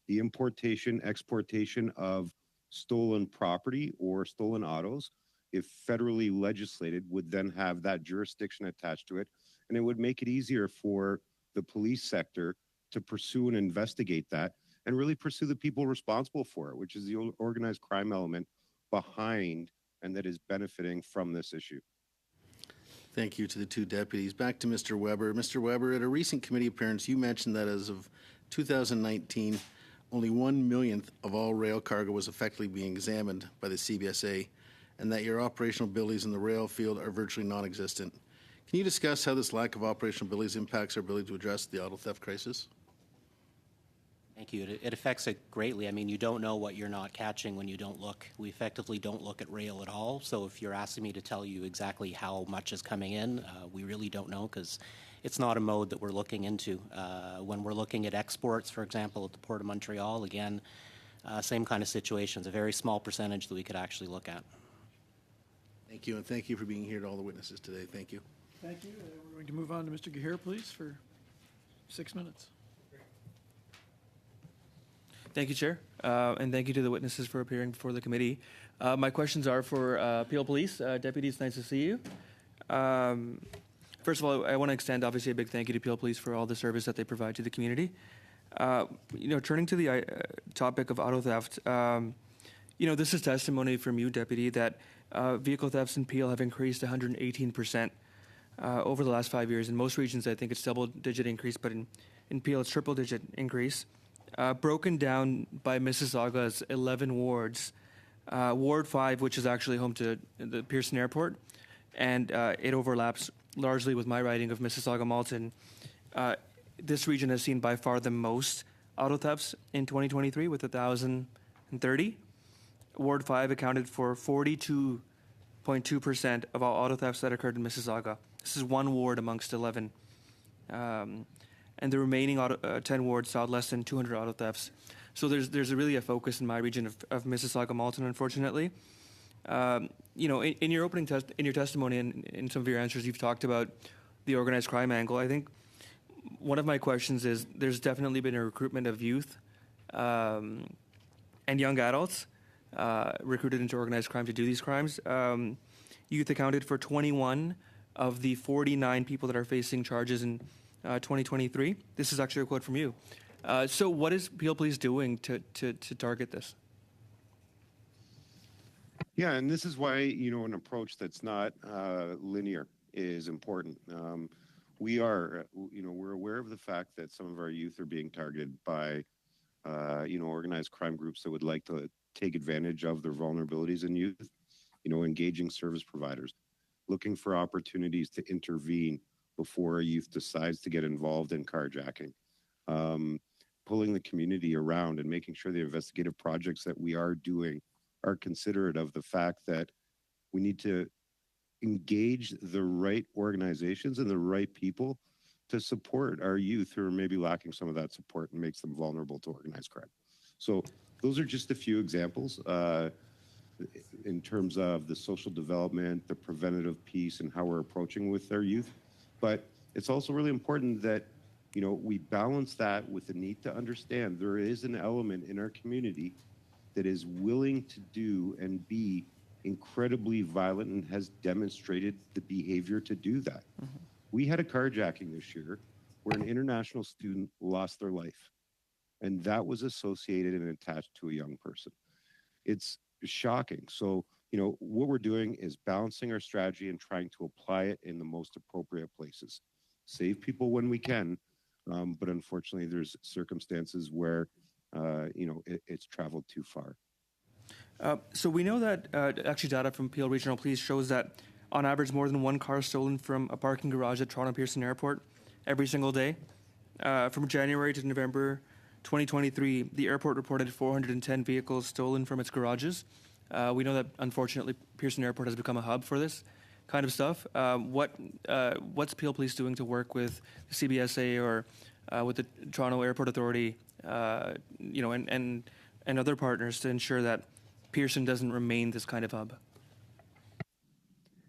The importation, exportation of stolen property or stolen autos, if federally legislated, would then have that jurisdiction attached to it, and it would make it easier for the police sector to pursue and investigate that, and really pursue the people responsible for it, which is the organized crime element behind and that is benefiting from this issue. Thank you to the two deputies. Back to Mr. Weber. Mr. Weber, at a recent committee appearance, you mentioned that as of 2019, only 1/1,000,000th of all rail cargo was effectively being examined by the CBSA, and that your operational abilities in the rail field are virtually non-existent. Can you discuss how this lack of operational abilities impacts our ability to address the auto theft crisis? Thank you. It affects it greatly. I mean, you don't know what you're not catching when you don't look. We effectively don't look at rail at all. So if you're asking me to tell you exactly how much is coming in, we really don't know because it's not a mode that we're looking into. When we're looking at exports, for example, at the Port of Montreal, again, same kind of situations, a very small percentage that we could actually look at. Thank you, and thank you for being here to all the witnesses today. Thank you. Thank you. We're going to move on to Mr. Gahir, please, for 6 minutes. Thank you, Chair, and thank you to the witnesses for appearing before the committee. My questions are for Peel Police. Deputy, it's nice to see you. First of all, I want to extend, obviously, a big thank you to Peel Police for all the service that they provide to the community. Turning to the topic of auto theft, this is testimony from you, Deputy, that vehicle thefts in Peel have increased 118% over the last 5 years. In most regions, I think it's double-digit increase, but in Peel, it's triple-digit increase. Broken down by Mississauga's 11 wards, Ward 5, which is actually home to the Pearson Airport, and it overlaps largely with my riding of Mississauga-Malton. This region has seen by far the most auto thefts in 2023 with 1,030. Ward 5 accounted for 42.2% of all auto thefts that occurred in Mississauga. This is one ward amongst 11. And the remaining 10 wards saw less than 200 auto thefts. So there's really a focus in my region of Mississauga-Malton, unfortunately. In your opening in your testimony and in some of your answers, you've talked about the organized crime angle. I think one of my questions is there's definitely been a recruitment of youth and young adults recruited into organized crime to do these crimes. Youth accounted for 21 of the 49 people that are facing charges in 2023. This is actually a quote from you. So what is Peel Police doing to target this? Yeah, and this is why, an approach that's not linear is important. We're aware of the fact that some of our youth are being targeted by, organized crime groups that would like to take advantage of their vulnerabilities in youth, engaging service providers, looking for opportunities to intervene before a youth decides to get involved in carjacking, pulling the community around and making sure the investigative projects that we are doing are considerate of the fact that we need to engage the right organizations and the right people to support our youth who are maybe lacking some of that support and makes them vulnerable to organized crime. So those are just a few examples in terms of the social development, the preventative piece, and how we're approaching with our youth. But it's also really important that, we balance that with the need to understand there is an element in our community that is willing to do and be incredibly violent and has demonstrated the behavior to do that. Mm-hmm. We had a carjacking this year where an international student lost their life, and that was associated and attached to a young person. It's shocking. So, what we're doing is balancing our strategy and trying to apply it in the most appropriate places. Save people when we can, but unfortunately, there's circumstances where, it's traveled too far. So we know that actually data from Peel Regional Police shows that on average more than one car stolen from a parking garage at Toronto Pearson Airport every single day. From January to November 2023, the airport reported 410 vehicles stolen from its garages. We know that, unfortunately, Pearson Airport has become a hub for this kind of stuff. What's Peel Police doing to work with the CBSA or with the Toronto Airport Authority, and other partners to ensure that Pearson doesn't remain this kind of hub?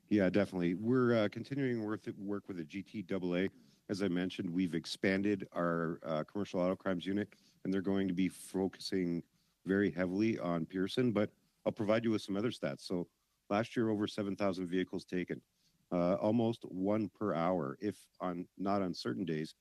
Yeah, definitely. We're continuing work with the GTAA. As I mentioned, we've expanded our commercial auto crimes unit, and they're going to be focusing very heavily on Pearson, but I'll provide you with some other stats. So last year, over 7,000 vehicles taken, almost one per hour, if not on certain days.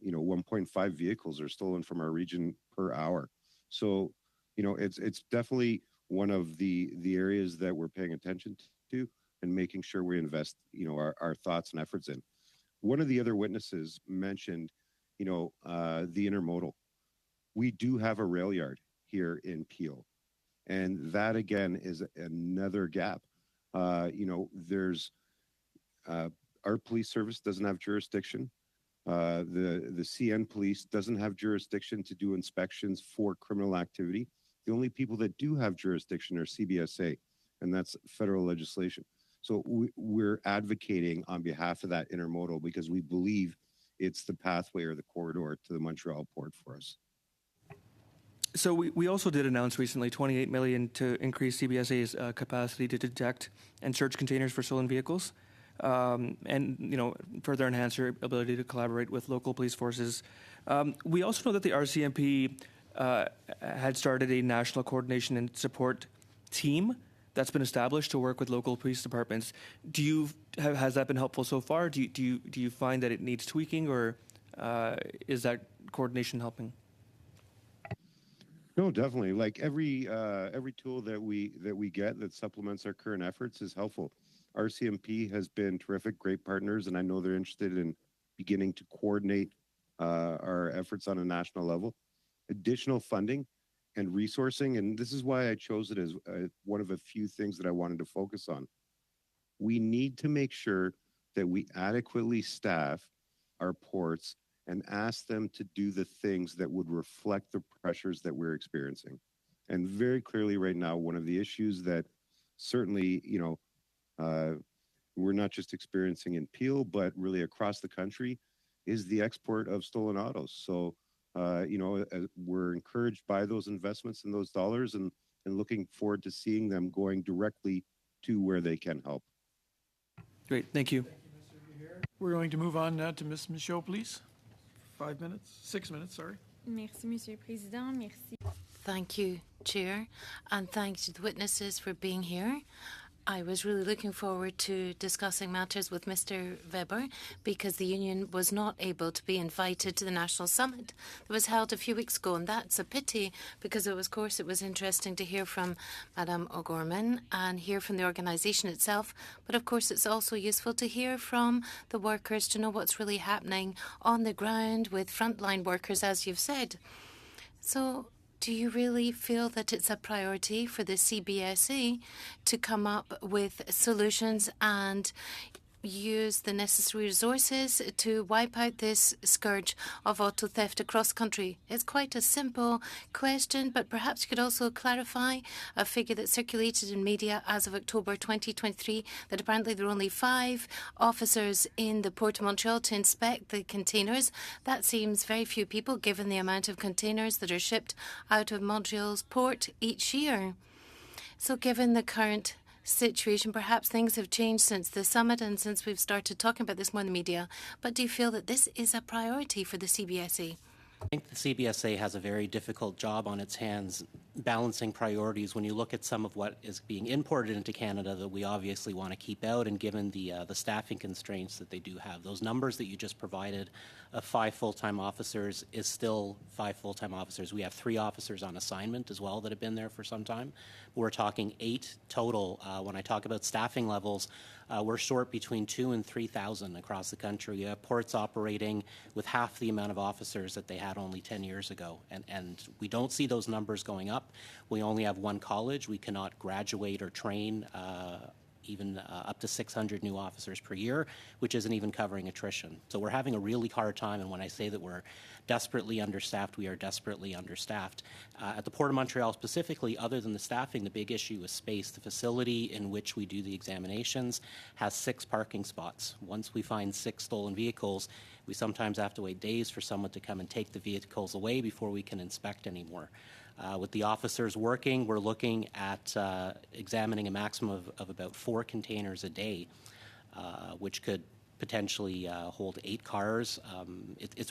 1.5 vehicles are stolen from our region per hour. So, it's definitely one of the areas that we're paying attention to and making sure we invest, our thoughts and efforts in. One of the other witnesses mentioned, the intermodal. We do have a rail yard here in Peel, and that again is another gap. There's our police service doesn't have jurisdiction. The CN police doesn't have jurisdiction to do inspections for criminal activity. The only people that do have jurisdiction are CBSA, and that's federal legislation. So we're advocating on behalf of that intermodal because we believe it's the pathway or the corridor to the Montreal port for us. So we also did announce recently $28 million to increase CBSA's capacity to detect and search containers for stolen vehicles, and further enhance your ability to collaborate with local police forces. We also know that the RCMP had started a national coordination and support team that's been established to work with local police departments. Has that been helpful so far? Do you find that it needs tweaking, or is that coordination helping? No, definitely. Like every tool that we get that supplements our current efforts is helpful. RCMP has been terrific, great partners, and I know they're interested in beginning to coordinate our efforts on a national level. Additional funding and resourcing, and this is why I chose it as one of a few things that I wanted to focus on. We need to make sure that we adequately staff our ports and ask them to do the things that would reflect the pressures that we're experiencing. And very clearly right now, one of the issues that certainly, we're not just experiencing in Peel, but really across the country is the export of stolen autos. So, we're encouraged by those investments and those dollars and looking forward to seeing them going directly to where they can help. Great, thank you. We're going to move on now to Ms. Michaud, please. 6 minutes, sorry. Merci, Monsieur le Président. Merci. Thank you, Chair, and thanks to the witnesses for being here. I was really looking forward to discussing matters with Mr. Weber because the union was not able to be invited to the National Summit that was held a few weeks ago, and that's a pity because, of course, it was interesting to hear from Madame O'Gorman and hear from the organisation itself, but of course it's also useful to hear from the workers to know what's really happening on the ground with frontline workers, as you've said. So, do you really feel that it's a priority for the CBSA to come up with solutions and use the necessary resources to wipe out this scourge of auto theft across country? It's quite a simple question, but perhaps you could also clarify a figure that circulated in media as of October 2023, that apparently there are only 5 officers in the Port of Montreal to inspect the containers. That seems very few people given the amount of containers that are shipped out of Montreal's port each year. So given the current situation, perhaps things have changed since the summit and since we've started talking about this more in the media, but do you feel that this is a priority for the CBSA? I think the CBSA has a very difficult job on its hands balancing priorities when you look at some of what is being imported into Canada that we obviously want to keep out, and given the staffing constraints that they do have. Those numbers that you just provided of 5 full-time officers is still 5 full-time officers. We have 3 officers on assignment as well that have been there for some time. We're talking 8 total. When I talk about staffing levels, we're short between 2,000 and 3,000 across the country. You have ports operating with half the amount of officers that they had only 10 years ago. And we don't see those numbers going up. We only have 1 college. We cannot graduate or train even up to 600 new officers per year, which isn't even covering attrition. So we're having a really hard time, and when I say that we're desperately understaffed, we are desperately understaffed. At the Port of Montreal specifically, other than the staffing, the big issue is space. The facility in which we do the examinations has 6 parking spots. Once we find 6 stolen vehicles, we sometimes have to wait days for someone to come and take the vehicles away before we can inspect anymore. With the officers working, we're looking at examining a maximum of about 4 containers a day, which could potentially hold 8 cars.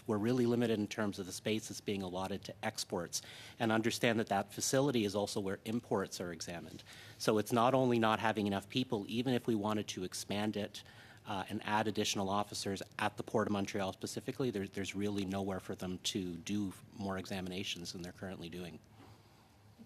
We're really limited in terms of the space that's being allotted to exports, and understand that that facility is also where imports are examined. So it's not only not having enough people, even if we wanted to expand it and add additional officers at the Port of Montreal specifically, there's really nowhere for them to do more examinations than they're currently doing.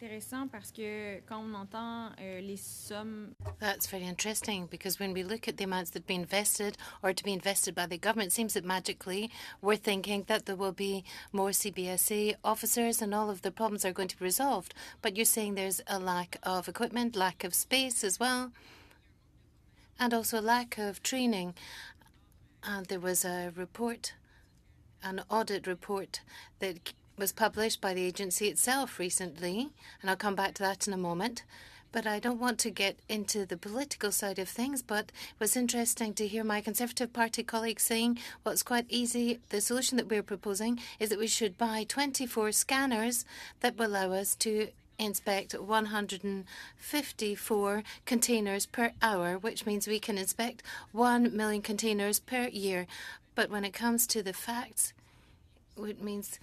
Intéressant parce que quand on entend les sommes. That's very interesting because when we look at the amounts that be invested or to be invested by the government, it seems that magically we're thinking that there will be more CBSA officers and all of the problems are going to be resolved. But you're saying there's a lack of equipment, lack of space as well, and also a lack of training. And there was a report, an audit report that was published by the agency itself recently, and I'll come back to that in a moment. But I don't want to get into the political side of things, but it was interesting to hear my Conservative Party colleagues saying, well, it's quite easy. The solution that we're proposing is that we should buy 24 scanners that will allow us to inspect 154 containers per hour, which means we can inspect 1 million containers per year. But when it comes to the facts, it means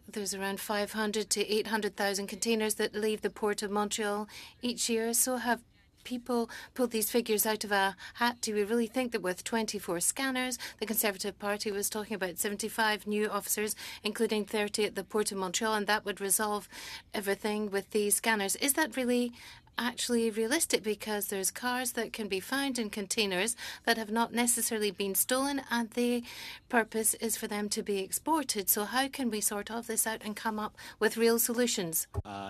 there's around 500 to 800,000 containers that leave the Port of Montreal each year. So have people pulled these figures out of a hat? Do we really think that with 24 scanners, the Conservative Party was talking about 75 new officers, including 30 at the Port of Montreal, and that would resolve everything with these scanners? Is that really actually realistic? Because there's cars that can be found in containers that have not necessarily been stolen, and the purpose is for them to be exported. So how can we sort all this out and come up with real solutions?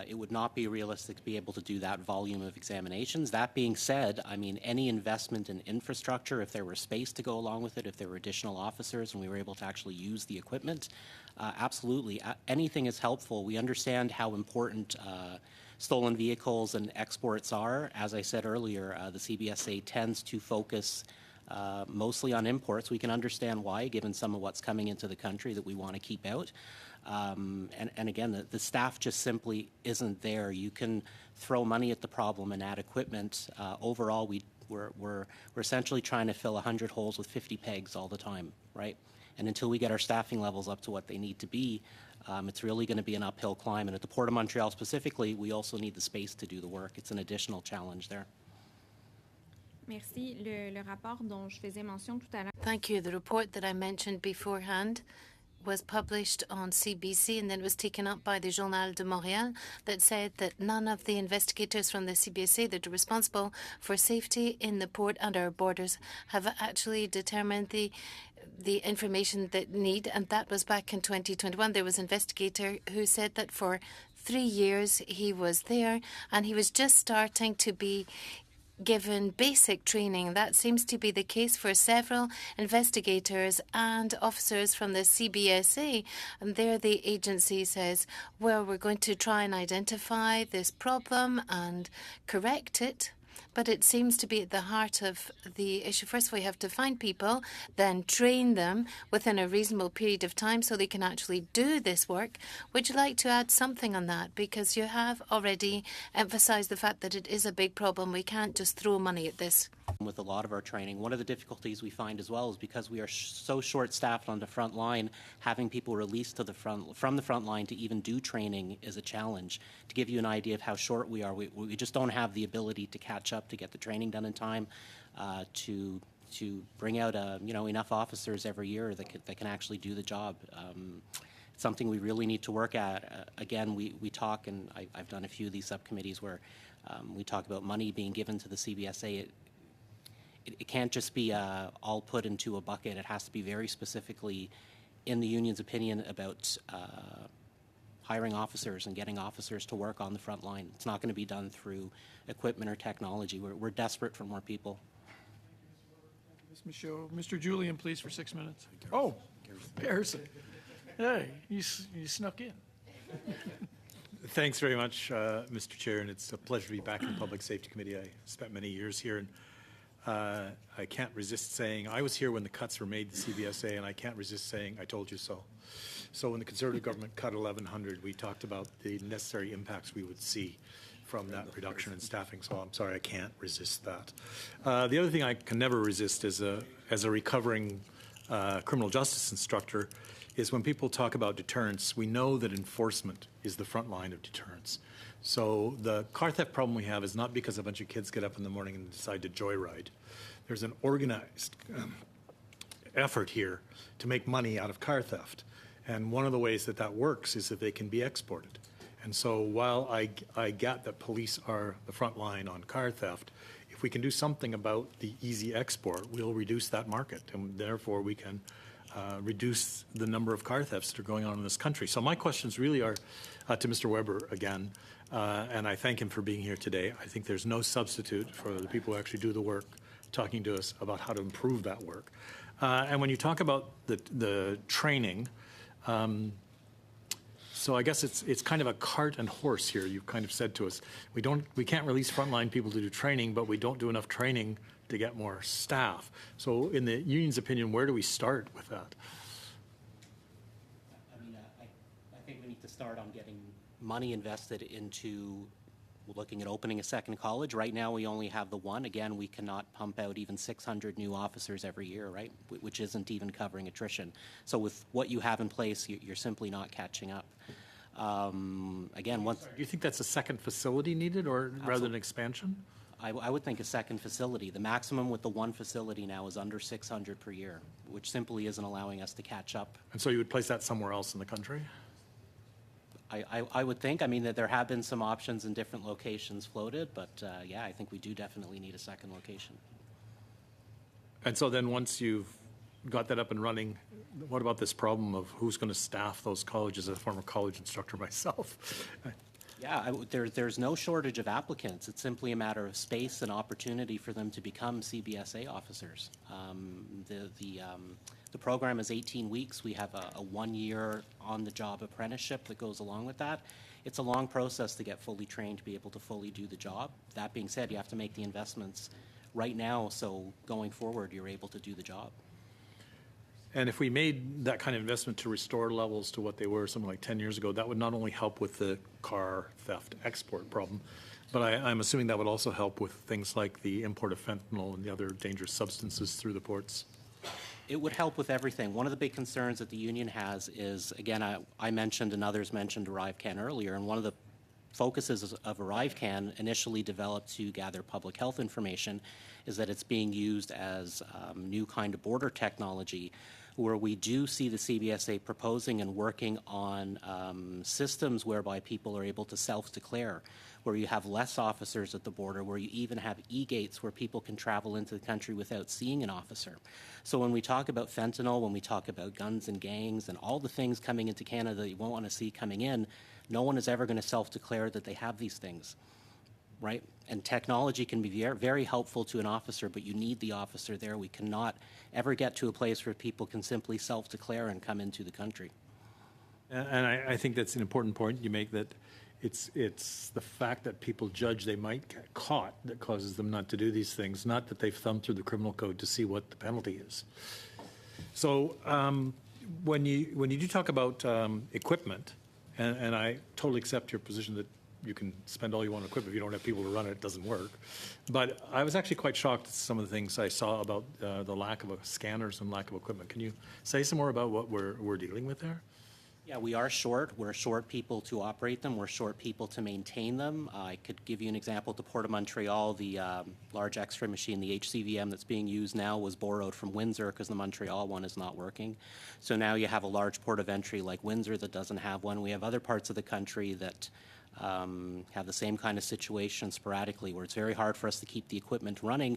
It would not be realistic to be able to do that volume of examinations. That being said, I mean, any investment in infrastructure, if there were space to go along with it, if there were additional officers and we were able to actually use the equipment, absolutely. Anything is helpful. We understand how important stolen vehicles and exports are. As I said earlier, the CBSA tends to focus mostly on imports. We can understand why, given some of what's coming into the country that we want to keep out. And again, the staff just simply isn't there. You can throw money at the problem and add equipment. Overall, we're essentially trying to fill 100 holes with 50 pegs all the time, right? And until we get our staffing levels up to what they need to be, it's really going to be an uphill climb. And at the Port of Montreal specifically, we also need the space to do the work. It's an additional challenge there. Merci. Le rapport dont je faisais mention tout à l'heure. Thank you. The report that I mentioned beforehand was published on CBC and then was taken up by the Journal de Montréal that said that none of the investigators from the CBSA that are responsible for safety in the port and our borders have actually determined the information that need, and that was back in 2021. There was an investigator who said that for 3 years he was there and he was just starting to be given basic training. That seems to be the case for several investigators and officers from the CBSA. And there the agency says, well, we're going to try and identify this problem and correct it. But it seems to be at the heart of the issue. First of all, you have to find people, then train them within a reasonable period of time so they can actually do this work. Would you like to add something on that? Because you have already emphasized the fact that it is a big problem. We can't just throw money at this. With a lot of our training, one of the difficulties we find as well is because we are so short-staffed on the front line, having people released to the from the front line to even do training is a challenge. To give you an idea of how short we are, we just don't have the ability to catch up to get the training done in time, to bring out enough officers every year that can actually do the job. It's something we really need to work at. Again, we talk, and I've done a few of these subcommittees where we talk about money being given to the CBSA. It can't just be all put into a bucket. It has to be very specifically, in the union's opinion, about hiring officers and getting officers to work on the front line. It's not going to be done through equipment or technology. We're desperate for more people. Ms. Michaud. Mr. Julian, please, for 6 minutes. Oh, Harrison. Hey, you snuck in. Thanks very much, Mr. Chair, and it's a pleasure to be back in the Public Safety Committee. I spent many years here, and I can't resist saying I was here when the cuts were made to CBSA, and I can't resist saying I told you so. So when the Conservative government cut 1,100, we talked about the necessary impacts we would see from that reduction in staffing. So I'm sorry, I can't resist that. The other thing I can never resist as a recovering criminal justice instructor is when people talk about deterrence, we know that enforcement is the front line of deterrence. So the car theft problem we have is not because a bunch of kids get up in the morning and decide to joyride. there's an organized effort here to make money out of car theft. And one of the ways that that works is that they can be exported. And so while I get that police are the front line on car theft, if we can do something about the easy export, we'll reduce that market, and therefore we can reduce the number of car thefts that are going on in this country. So my questions really are to Mr. Weber again, and I thank him for being here today. I think there's no substitute for the people who actually do the work, talking to us about how to improve that work. And when you talk about the training, so I guess it's kind of a cart and horse here. You've kind of said to us, we can't release frontline people to do training, but we don't do enough training to get more staff. So in the union's opinion, where do we start with that? I mean, I think we need to start on getting money invested into looking at opening a second college. Right now, we only have the one. Again, we cannot pump out even 600 new officers every year, right? Which isn't even covering attrition. So with what you have in place, you're simply not catching up. Again, once... Do you think that's a second facility needed, or rather than expansion? I would think a second facility. The maximum with the one facility now is under 600 per year, which simply isn't allowing us to catch up. And so you would place that somewhere else in the country? I would think. I mean, that there have been some options in different locations floated, but yeah, I think we do definitely need a second location. And so then once you've got that up and running, what about this problem of who's going to staff those colleges? As a former college instructor myself. Yeah, there's no shortage of applicants. It's simply a matter of space and opportunity for them to become CBSA officers. The program is 18 weeks. We have a 1-year on-the-job apprenticeship that goes along with that. It's a long process to get fully trained to be able to fully do the job. That being said, you have to make the investments right now so going forward you're able to do the job. And if we made that kind of investment to restore levels to what they were something like 10 years ago, that would not only help with the car theft export problem, but I'm assuming that would also help with things like the import of fentanyl and the other dangerous substances through the ports. It would help with everything. One of the big concerns that the union has is, again, I mentioned and others mentioned ArriveCAN earlier, and one of the focuses of ArriveCAN, initially developed to gather public health information, is that it's being used as new kind of border technology, where we do see the CBSA proposing and working on systems whereby people are able to self-declare, where you have less officers at the border, where you even have e-gates where people can travel into the country without seeing an officer. So when we talk about fentanyl, when we talk about guns and gangs and all the things coming into Canada that you won't want to see coming in, no one is ever going to self-declare that they have these things, right? And technology can be very helpful to an officer, but you need the officer there. We cannot ever get to a place where people can simply self-declare and come into the country. And I think that's an important point you make, that it's the fact that people judge they might get caught that causes them not to do these things, not that they've thumbed through the criminal code to see what the penalty is. So when you do talk about equipment, and I totally accept your position that you can spend all you want on equipment. If you don't have people to run it, it doesn't work. But I was actually quite shocked at some of the things I saw about the lack of scanners and lack of equipment. Can you say some more about what we're dealing with there? Yeah, we are short. We're short people to operate them. We're short people to maintain them. I could give you an example. At the Port of Montreal, the large X-ray machine, the HCVM that's being used now, was borrowed from Windsor because the Montreal one is not working. So now you have a large port of entry like Windsor that doesn't have one. We have other parts of the country that have the same kind of situation sporadically, where it's very hard for us to keep the equipment running,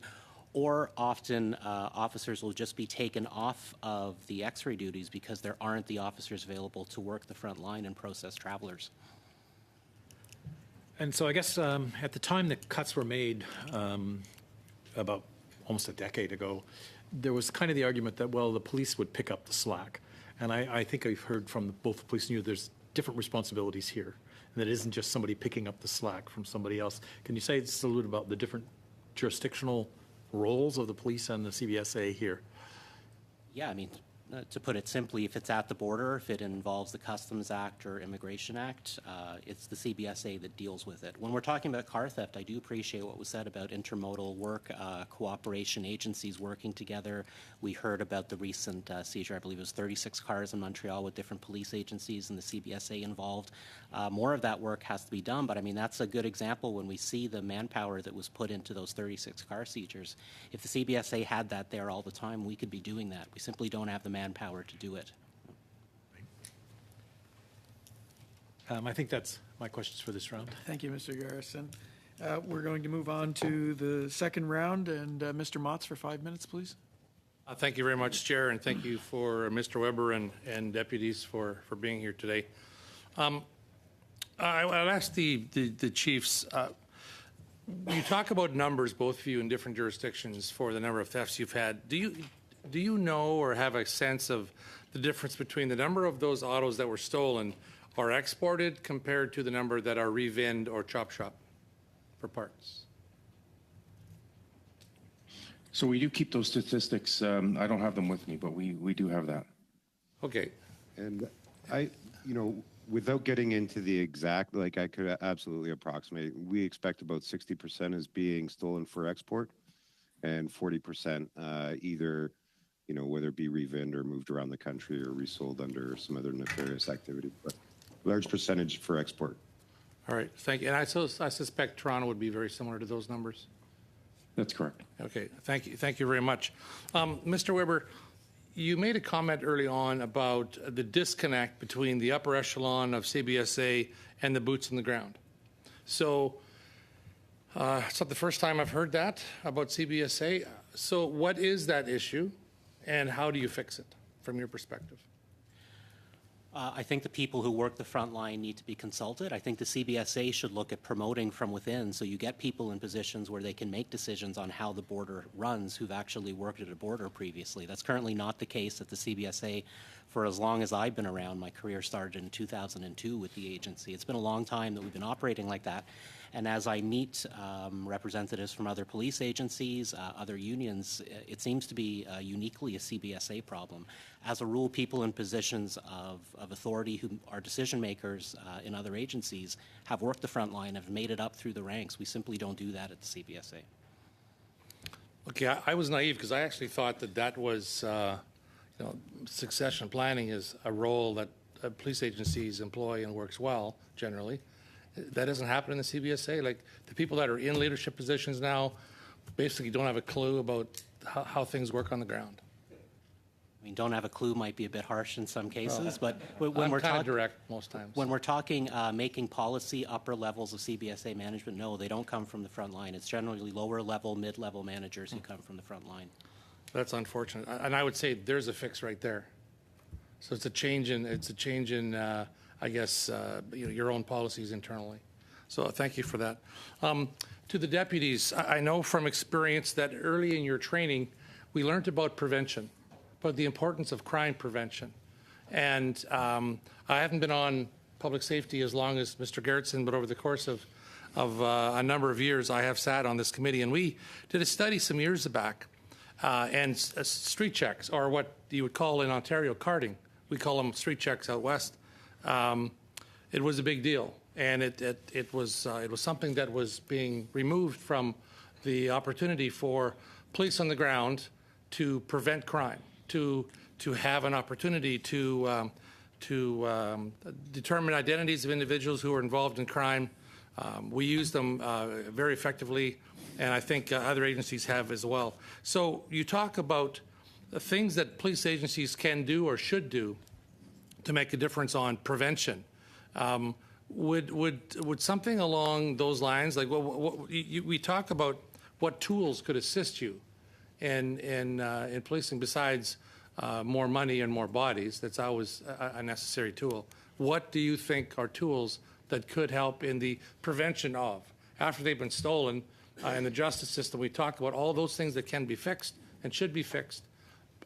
or often officers will just be taken off of the X-ray duties because there aren't the officers available to work the front line and process travelers. And so I guess at the time the cuts were made, about almost a decade ago, there was kind of the argument that, well, the police would pick up the slack. And I think I've heard from both the police and you, there's different responsibilities here. And it isn't just somebody picking up the slack from somebody else. Can you say just a little about the different jurisdictional roles of the police and the CBSA here? Yeah, I mean, to put it simply, if it's at the border, if it involves the Customs Act or Immigration Act, it's the CBSA that deals with it. When we're talking about car theft, I do appreciate what was said about intermodal work, cooperation, agencies working together. We heard about the recent seizure, I believe it was 36 cars in Montreal with different police agencies and the CBSA involved. More of that work has to be done, but I mean, that's a good example when we see the manpower that was put into those 36 car seizures. If the CBSA had that there all the time, we could be doing that. We simply don't have the manpower to do it. I think that's my questions for this round. Thank you, Mr. Garrison. We're going to move on to the second round, and Mr. Motz for 5 minutes, please. Thank you very much, Chair, and thank you for Mr. Weber and deputies for being here today. I'll ask the chiefs. You talk about numbers, both of you, in different jurisdictions for the number of thefts you've had. Do you know or have a sense of the difference between the number of those autos that were stolen or exported compared to the number that are revinned or chop shop for parts? So we do keep those statistics. I don't have them with me, but we do have that. Okay. And without getting into the exact, like I could absolutely approximate, we expect about 60% is being stolen for export and 40% either, whether it be revinned or moved around the country or resold under some other nefarious activity, but large percentage for export. All right, thank you. And I suspect Toronto would be very similar to those numbers. That's correct. Okay, thank you very much. Mr. Weber, you made a comment early on about the disconnect between the upper echelon of CBSA and the boots on the ground. So it's not the first time I've heard that about CBSA. So what is that issue, and how do you fix it from your perspective? I think the people who work the front line need to be consulted. I think the CBSA should look at promoting from within, so you get people in positions where they can make decisions on how the border runs who've actually worked at a border previously. That's currently not the case at the CBSA for as long as I've been around. My career started in 2002 with the agency. It's been a long time that we've been operating like that. And as I meet representatives from other police agencies, other unions, it seems to be uniquely a CBSA problem. As a rule, people in positions of authority who are decision makers in other agencies have worked the front line, have made it up through the ranks. We simply don't do that at the CBSA. Okay, I was naive because I actually thought that was, succession planning is a role that police agencies employ and works well generally. That doesn't happen in the CBSA. Like the people that are in leadership positions now basically don't have a clue about how things work on the ground. I mean, don't have a clue might be a bit harsh in some cases, but when I'm we're kind of talking direct most times. When we're talking making policy upper levels of CBSA management, no, they don't come from the front line. It's generally lower level, mid-level managers who come from the front line. That's unfortunate, and I would say there's a fix right there. So it's a change in I guess your own policies internally. So thank you for that. To the deputies, I know from experience that early in your training, we learned about prevention, about the importance of crime prevention. And I haven't been on public safety as long as Mr. Garrison, but over the course of a number of years, I have sat on this committee. And we did a study some years back, and street checks, or what you would call in Ontario carding. We call them street checks out west. It was a big deal. And it was something that was being removed from the opportunity for police on the ground to prevent crime, to have an opportunity to determine identities of individuals who are involved in crime. We use them very effectively, and I think other agencies have as well. So you talk about the things that police agencies can do or should do to make a difference on prevention. Would something along those lines, like we talk about what tools could assist you in policing besides more money and more bodies? That's always a necessary tool. What do you think are tools that could help in the prevention of, after they've been stolen, in the justice system? We talk about all those things that can be fixed and should be fixed.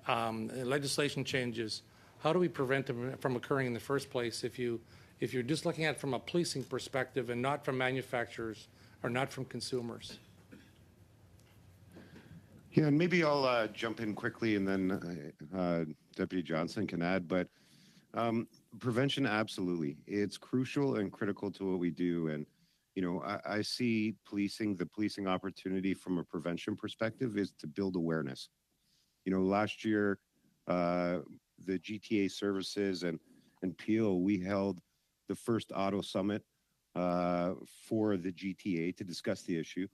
Legislation changes. How do we prevent them from occurring in the first place if you're just looking at it from a policing perspective and not from manufacturers or not from consumers? Yeah, and maybe I'll jump in quickly and then Deputy Johnson can add, but prevention, absolutely. It's crucial and critical to what we do. And, you know, I see the policing opportunity from a prevention perspective is to build awareness. You know, last year, the GTA services and Peel, we held the first auto summit for the GTA to discuss the issue.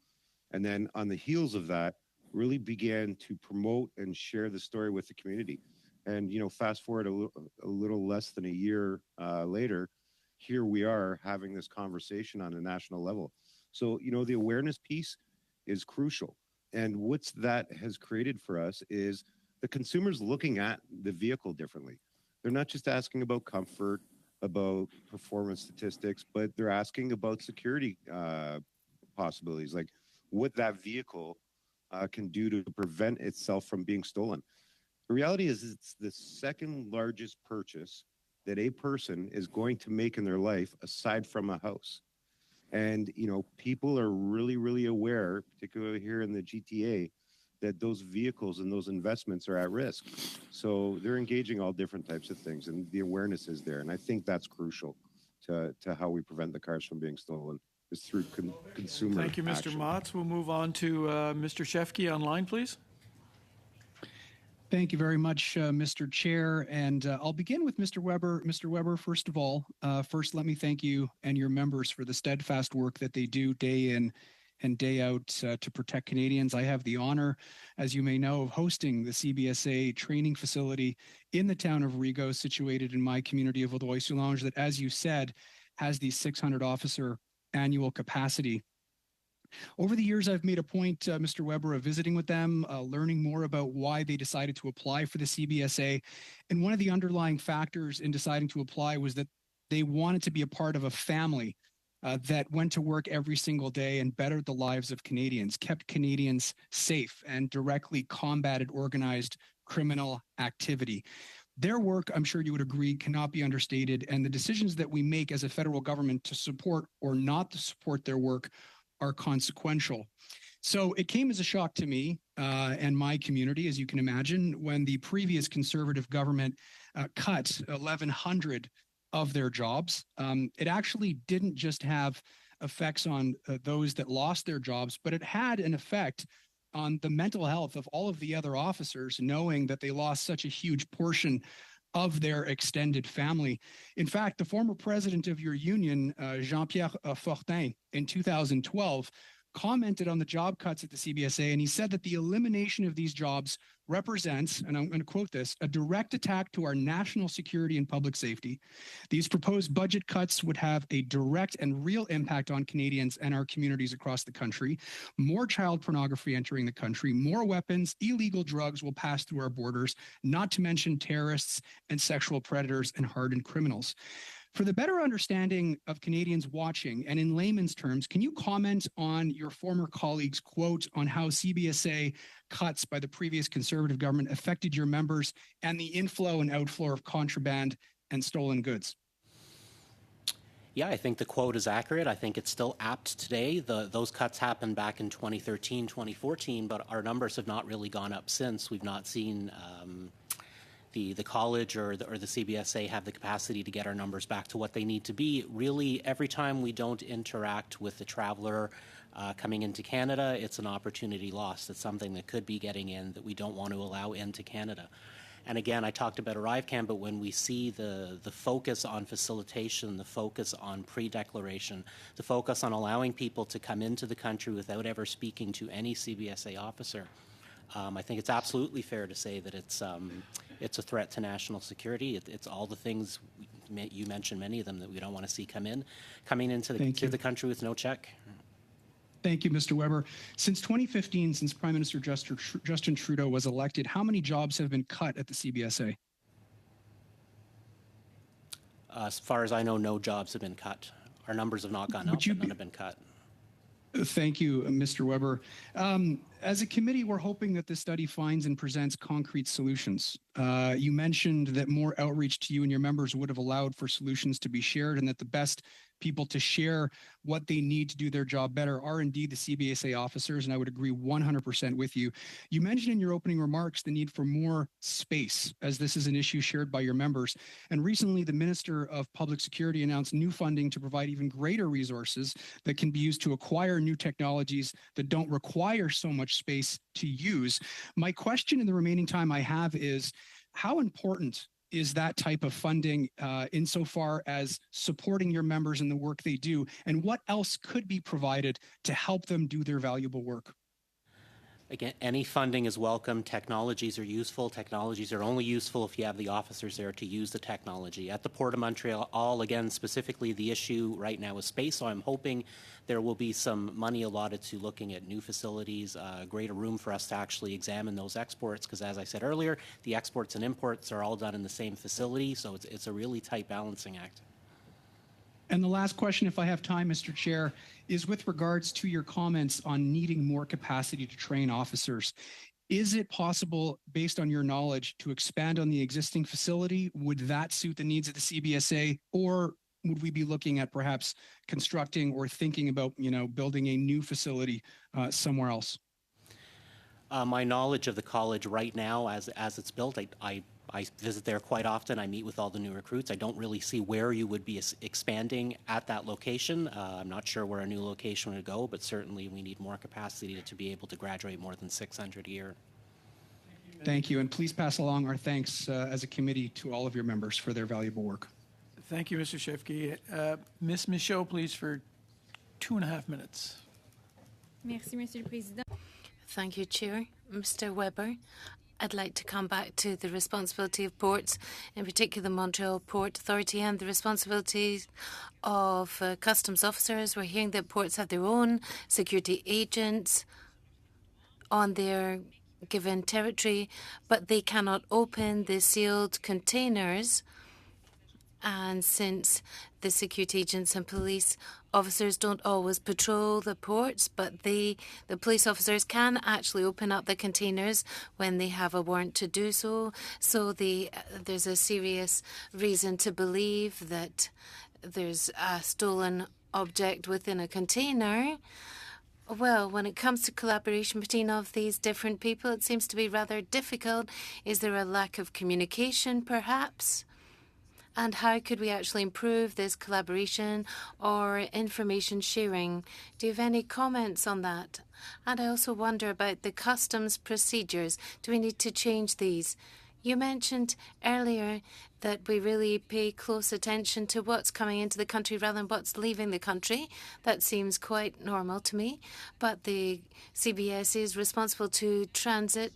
And then on the heels of that, really began to promote and share the story with the community. And, you know, fast forward a little less than a year later, here we are having this conversation on a national level. So, you know, the awareness piece is crucial. And what's that has created for us is the consumers looking at the vehicle differently. They're not just asking about comfort, about performance statistics, but they're asking about security possibilities, like what that vehicle can do to prevent itself from being stolen. The reality is it's the second largest purchase that a person is going to make in their life aside from a house. And, you know, people are really, really aware, particularly here in the GTA, that those vehicles and those investments are at risk. So they're engaging all different types of things, and the awareness is there. And I think that's crucial to how we prevent the cars from being stolen, is through consumer Thank you, Mr. action. Motz. We'll move on to Mr. Shefke online, please. Thank you very much, Mr. Chair. And I'll begin with Mr. Weber. Mr. Weber, first of all, let me thank you and your members for the steadfast work that they do day in and day out to protect Canadians. I have the honor, as you may know, of hosting the CBSA training facility in the town of Rigaud, situated in my community of Vaudreuil-Soulanges, that, as you said, has the 600 officer annual capacity. Over the years, I've made a point, Mr. Weber, of visiting with them, learning more about why they decided to apply for the CBSA. And one of the underlying factors in deciding to apply was that they wanted to be a part of a family that went to work every single day and bettered the lives of Canadians, kept Canadians safe, and directly combated organized criminal activity. Their work, I'm sure you would agree, cannot be understated, and the decisions that we make as a federal government to support or not to support their work are consequential. So it came as a shock to me and my community, as you can imagine, when the previous Conservative government cut 1,100 of their jobs. It actually didn't just have effects on those that lost their jobs, but it had an effect on the mental health of all of the other officers, knowing that they lost such a huge portion of their extended family. In fact, the former president of your union, Jean-Pierre Fortin, in 2012, commented on the job cuts at the CBSA, and he said that the elimination of these jobs represents, and I'm going to quote this, a direct attack to our national security and public safety. These proposed budget cuts would have a direct and real impact on Canadians and our communities across the country. More child pornography entering the country, more weapons, illegal drugs will pass through our borders, not to mention terrorists and sexual predators and hardened criminals. For the better understanding of Canadians watching, and in layman's terms, can you comment on your former colleague's quote on how CBSA cuts by the previous Conservative government affected your members and the inflow and outflow of contraband and stolen goods? Yeah, I think the quote is accurate. I think it's still apt today. Those cuts happened back in 2013, 2014, but our numbers have not really gone up since. We've not seen the college or the CBSA have the capacity to get our numbers back to what they need to be. Really, every time we don't interact with the traveler coming into Canada, it's an opportunity lost. It's something that could be getting in that we don't want to allow into Canada. And again, I talked about ArriveCAN, but when we see the focus on facilitation, the focus on pre-declaration, the focus on allowing people to come into the country without ever speaking to any CBSA officer, I think it's absolutely fair to say that it's a threat to national security. It's all the things you mentioned, many of them that we don't want to see coming into the country with no check. Thank you, Mr. Weber. Since 2015, since Prime Minister Justin Trudeau was elected, how many jobs have been cut at the CBSA? As far as I know, no jobs have been cut. Our numbers have not gone up, but none have been cut. Thank you, Mr. Weber. As a committee, we're hoping that this study finds and presents concrete solutions. You mentioned that more outreach to you and your members would have allowed for solutions to be shared, and that the best people to share what they need to do their job better are indeed the CBSA officers, and I would agree 100% with you. You mentioned in your opening remarks the need for more space, as this is an issue shared by your members. And recently, the Minister of Public Security announced new funding to provide even greater resources that can be used to acquire new technologies that don't require so much space to use. My question in the remaining time I have is, how important is that type of funding insofar as supporting your members in the work they do? And what else could be provided to help them do their valuable work? Again, any funding is welcome. Technologies are useful. Technologies are only useful if you have the officers there to use the technology. At the Port of Montreal, again, specifically the issue right now is space, so I'm hoping there will be some money allotted to looking at new facilities, greater room for us to actually examine those exports, because as I said earlier, the exports and imports are all done in the same facility, so it's a really tight balancing act. And the last question, if I have time, Mr. Chair, is with regards to your comments on needing more capacity to train officers. Is it possible, based on your knowledge, to expand on the existing facility? Would that suit the needs of the CBSA? Or would we be looking at perhaps constructing or thinking about, building a new facility somewhere else? My knowledge of the college right now, as it's built, I visit there quite often. I meet with all the new recruits. I don't really see where you would be expanding at that location. I'm not sure where a new location would go, but certainly we need more capacity to be able to graduate more than 600 a year. Thank you, and please pass along our thanks as a committee to all of your members for their valuable work. Thank you, Mr. Shefke. Ms. Michaud, please, for 2.5 minutes. Merci, Monsieur le Président. Thank you, Chair. Mr. Weber, I'd like to come back to the responsibility of ports, in particular the Montreal Port Authority, and the responsibilities of customs officers. We're hearing that ports have their own security agents on their given territory, but they cannot open the sealed containers. And since the security agents and police officers don't always patrol the ports, but the police officers can actually open up the containers when they have a warrant to do so. So there's a serious reason to believe that there's a stolen object within a container. Well, when it comes to collaboration between all of these different people, it seems to be rather difficult. Is there a lack of communication, perhaps? And how could we actually improve this collaboration or information sharing? Do you have any comments on that? And I also wonder about the customs procedures. Do we need to change these? You mentioned earlier that we really pay close attention to what's coming into the country rather than what's leaving the country. That seems quite normal to me. But the CBSA is responsible to transit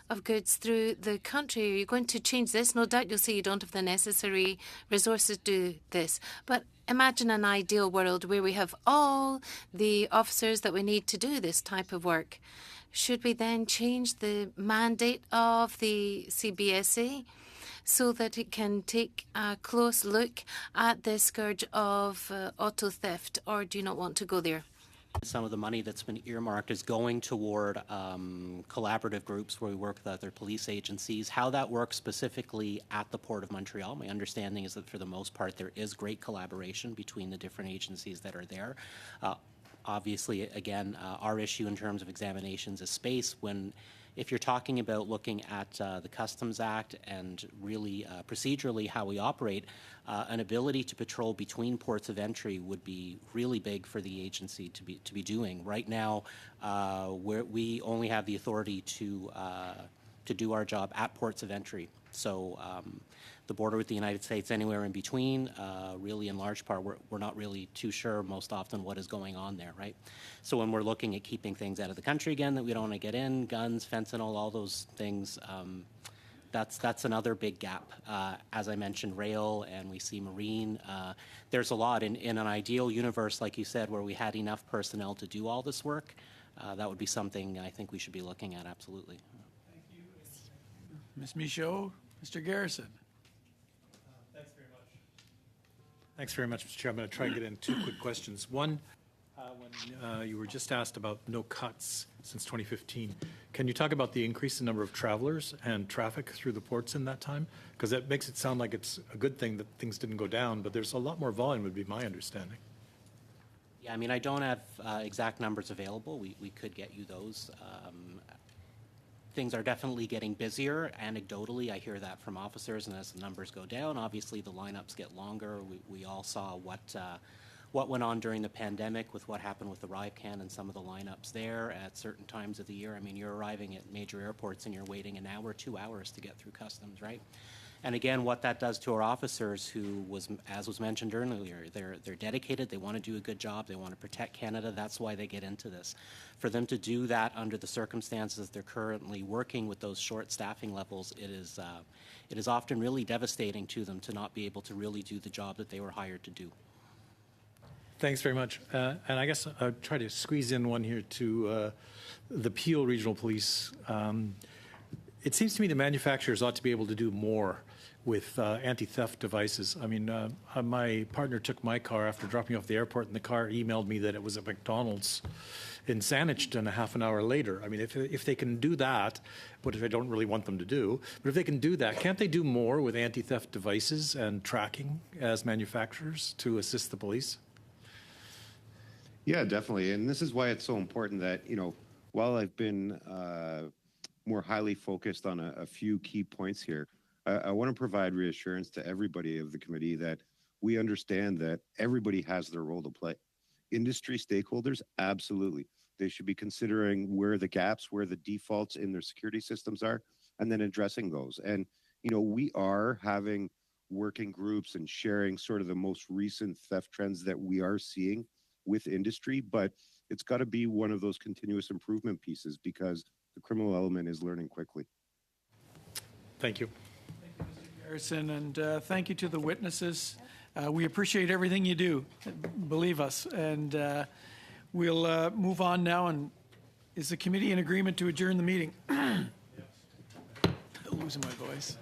of goods through the country. Are you going to change this? No doubt you'll say you don't have the necessary resources to do this. But imagine an ideal world where we have all the officers that we need to do this type of work. Should we then change the mandate of the CBSA so that it can take a close look at the scourge of auto theft, or do you not want to go there? Some of the money that's been earmarked is going toward collaborative groups where we work with other police agencies. How that works specifically at the Port of Montreal, my understanding is that for the most part there is great collaboration between the different agencies that are there. Obviously, again, our issue in terms of examinations is space. If you're talking about looking at the Customs Act and really procedurally how we operate, an ability to patrol between ports of entry would be really big for the agency to be doing. Right now, we only have the authority to do our job at ports of entry. So the border with the United States, anywhere in between, really in large part, we're not really too sure most often what is going on there, right? So when we're looking at keeping things out of the country again that we don't want to get in, guns, fentanyl, all those things, that's another big gap. As I mentioned, rail, and we see marine. There's a lot. In an ideal universe, like you said, where we had enough personnel to do all this work, that would be something I think we should be looking at, absolutely. Thank you. Ms. Michaud, Mr. Garrison. Thanks very much, Mr. Chair. I'm going to try and get in two quick questions. One, When you were just asked about no cuts since 2015, can you talk about the increase in number of travelers and traffic through the ports in that time? Because that makes it sound like it's a good thing that things didn't go down, but there's a lot more volume, would be my understanding. Yeah, I mean, I don't have exact numbers available. We could get you those. Things are definitely getting busier. Anecdotally, I hear that from officers, and as the numbers go down, obviously the lineups get longer. We all saw what went on during the pandemic with what happened with ArriveCAN and some of the lineups there at certain times of the year. I mean, you're arriving at major airports and you're waiting an hour, 2 hours to get through customs, right? And again, what that does to our officers who as was mentioned earlier, they're dedicated, they want to do a good job, they want to protect Canada, that's why they get into this. For them to do that under the circumstances they're currently working with those short staffing levels, it is often really devastating to them to not be able to really do the job that they were hired to do. Thanks very much. And I guess I'll try to squeeze in one here to the Peel Regional Police. It seems to me the manufacturers ought to be able to do more with anti-theft devices. I mean, my partner took my car after dropping off the airport, and the car emailed me that it was at McDonald's in Saanich a half an hour later. I mean, if they can do that, which I don't really want them to do, but if they can do that, can't they do more with anti-theft devices and tracking as manufacturers to assist the police? Yeah, definitely. And this is why it's so important that, while I've been more highly focused on a few key points here, I want to provide reassurance to everybody of the committee that we understand that everybody has their role to play. Industry stakeholders, absolutely. They should be considering where the gaps, where the defaults in their security systems are, and then addressing those. And, we are having working groups and sharing sort of the most recent theft trends that we are seeing with industry, but it's got to be one of those continuous improvement pieces because the criminal element is learning quickly. Thank you. Thank you, Mr. Garrison, and thank you to the witnesses. We appreciate everything you do, believe us. And we'll move on now. And is the committee in agreement to adjourn the meeting? Losing my voice.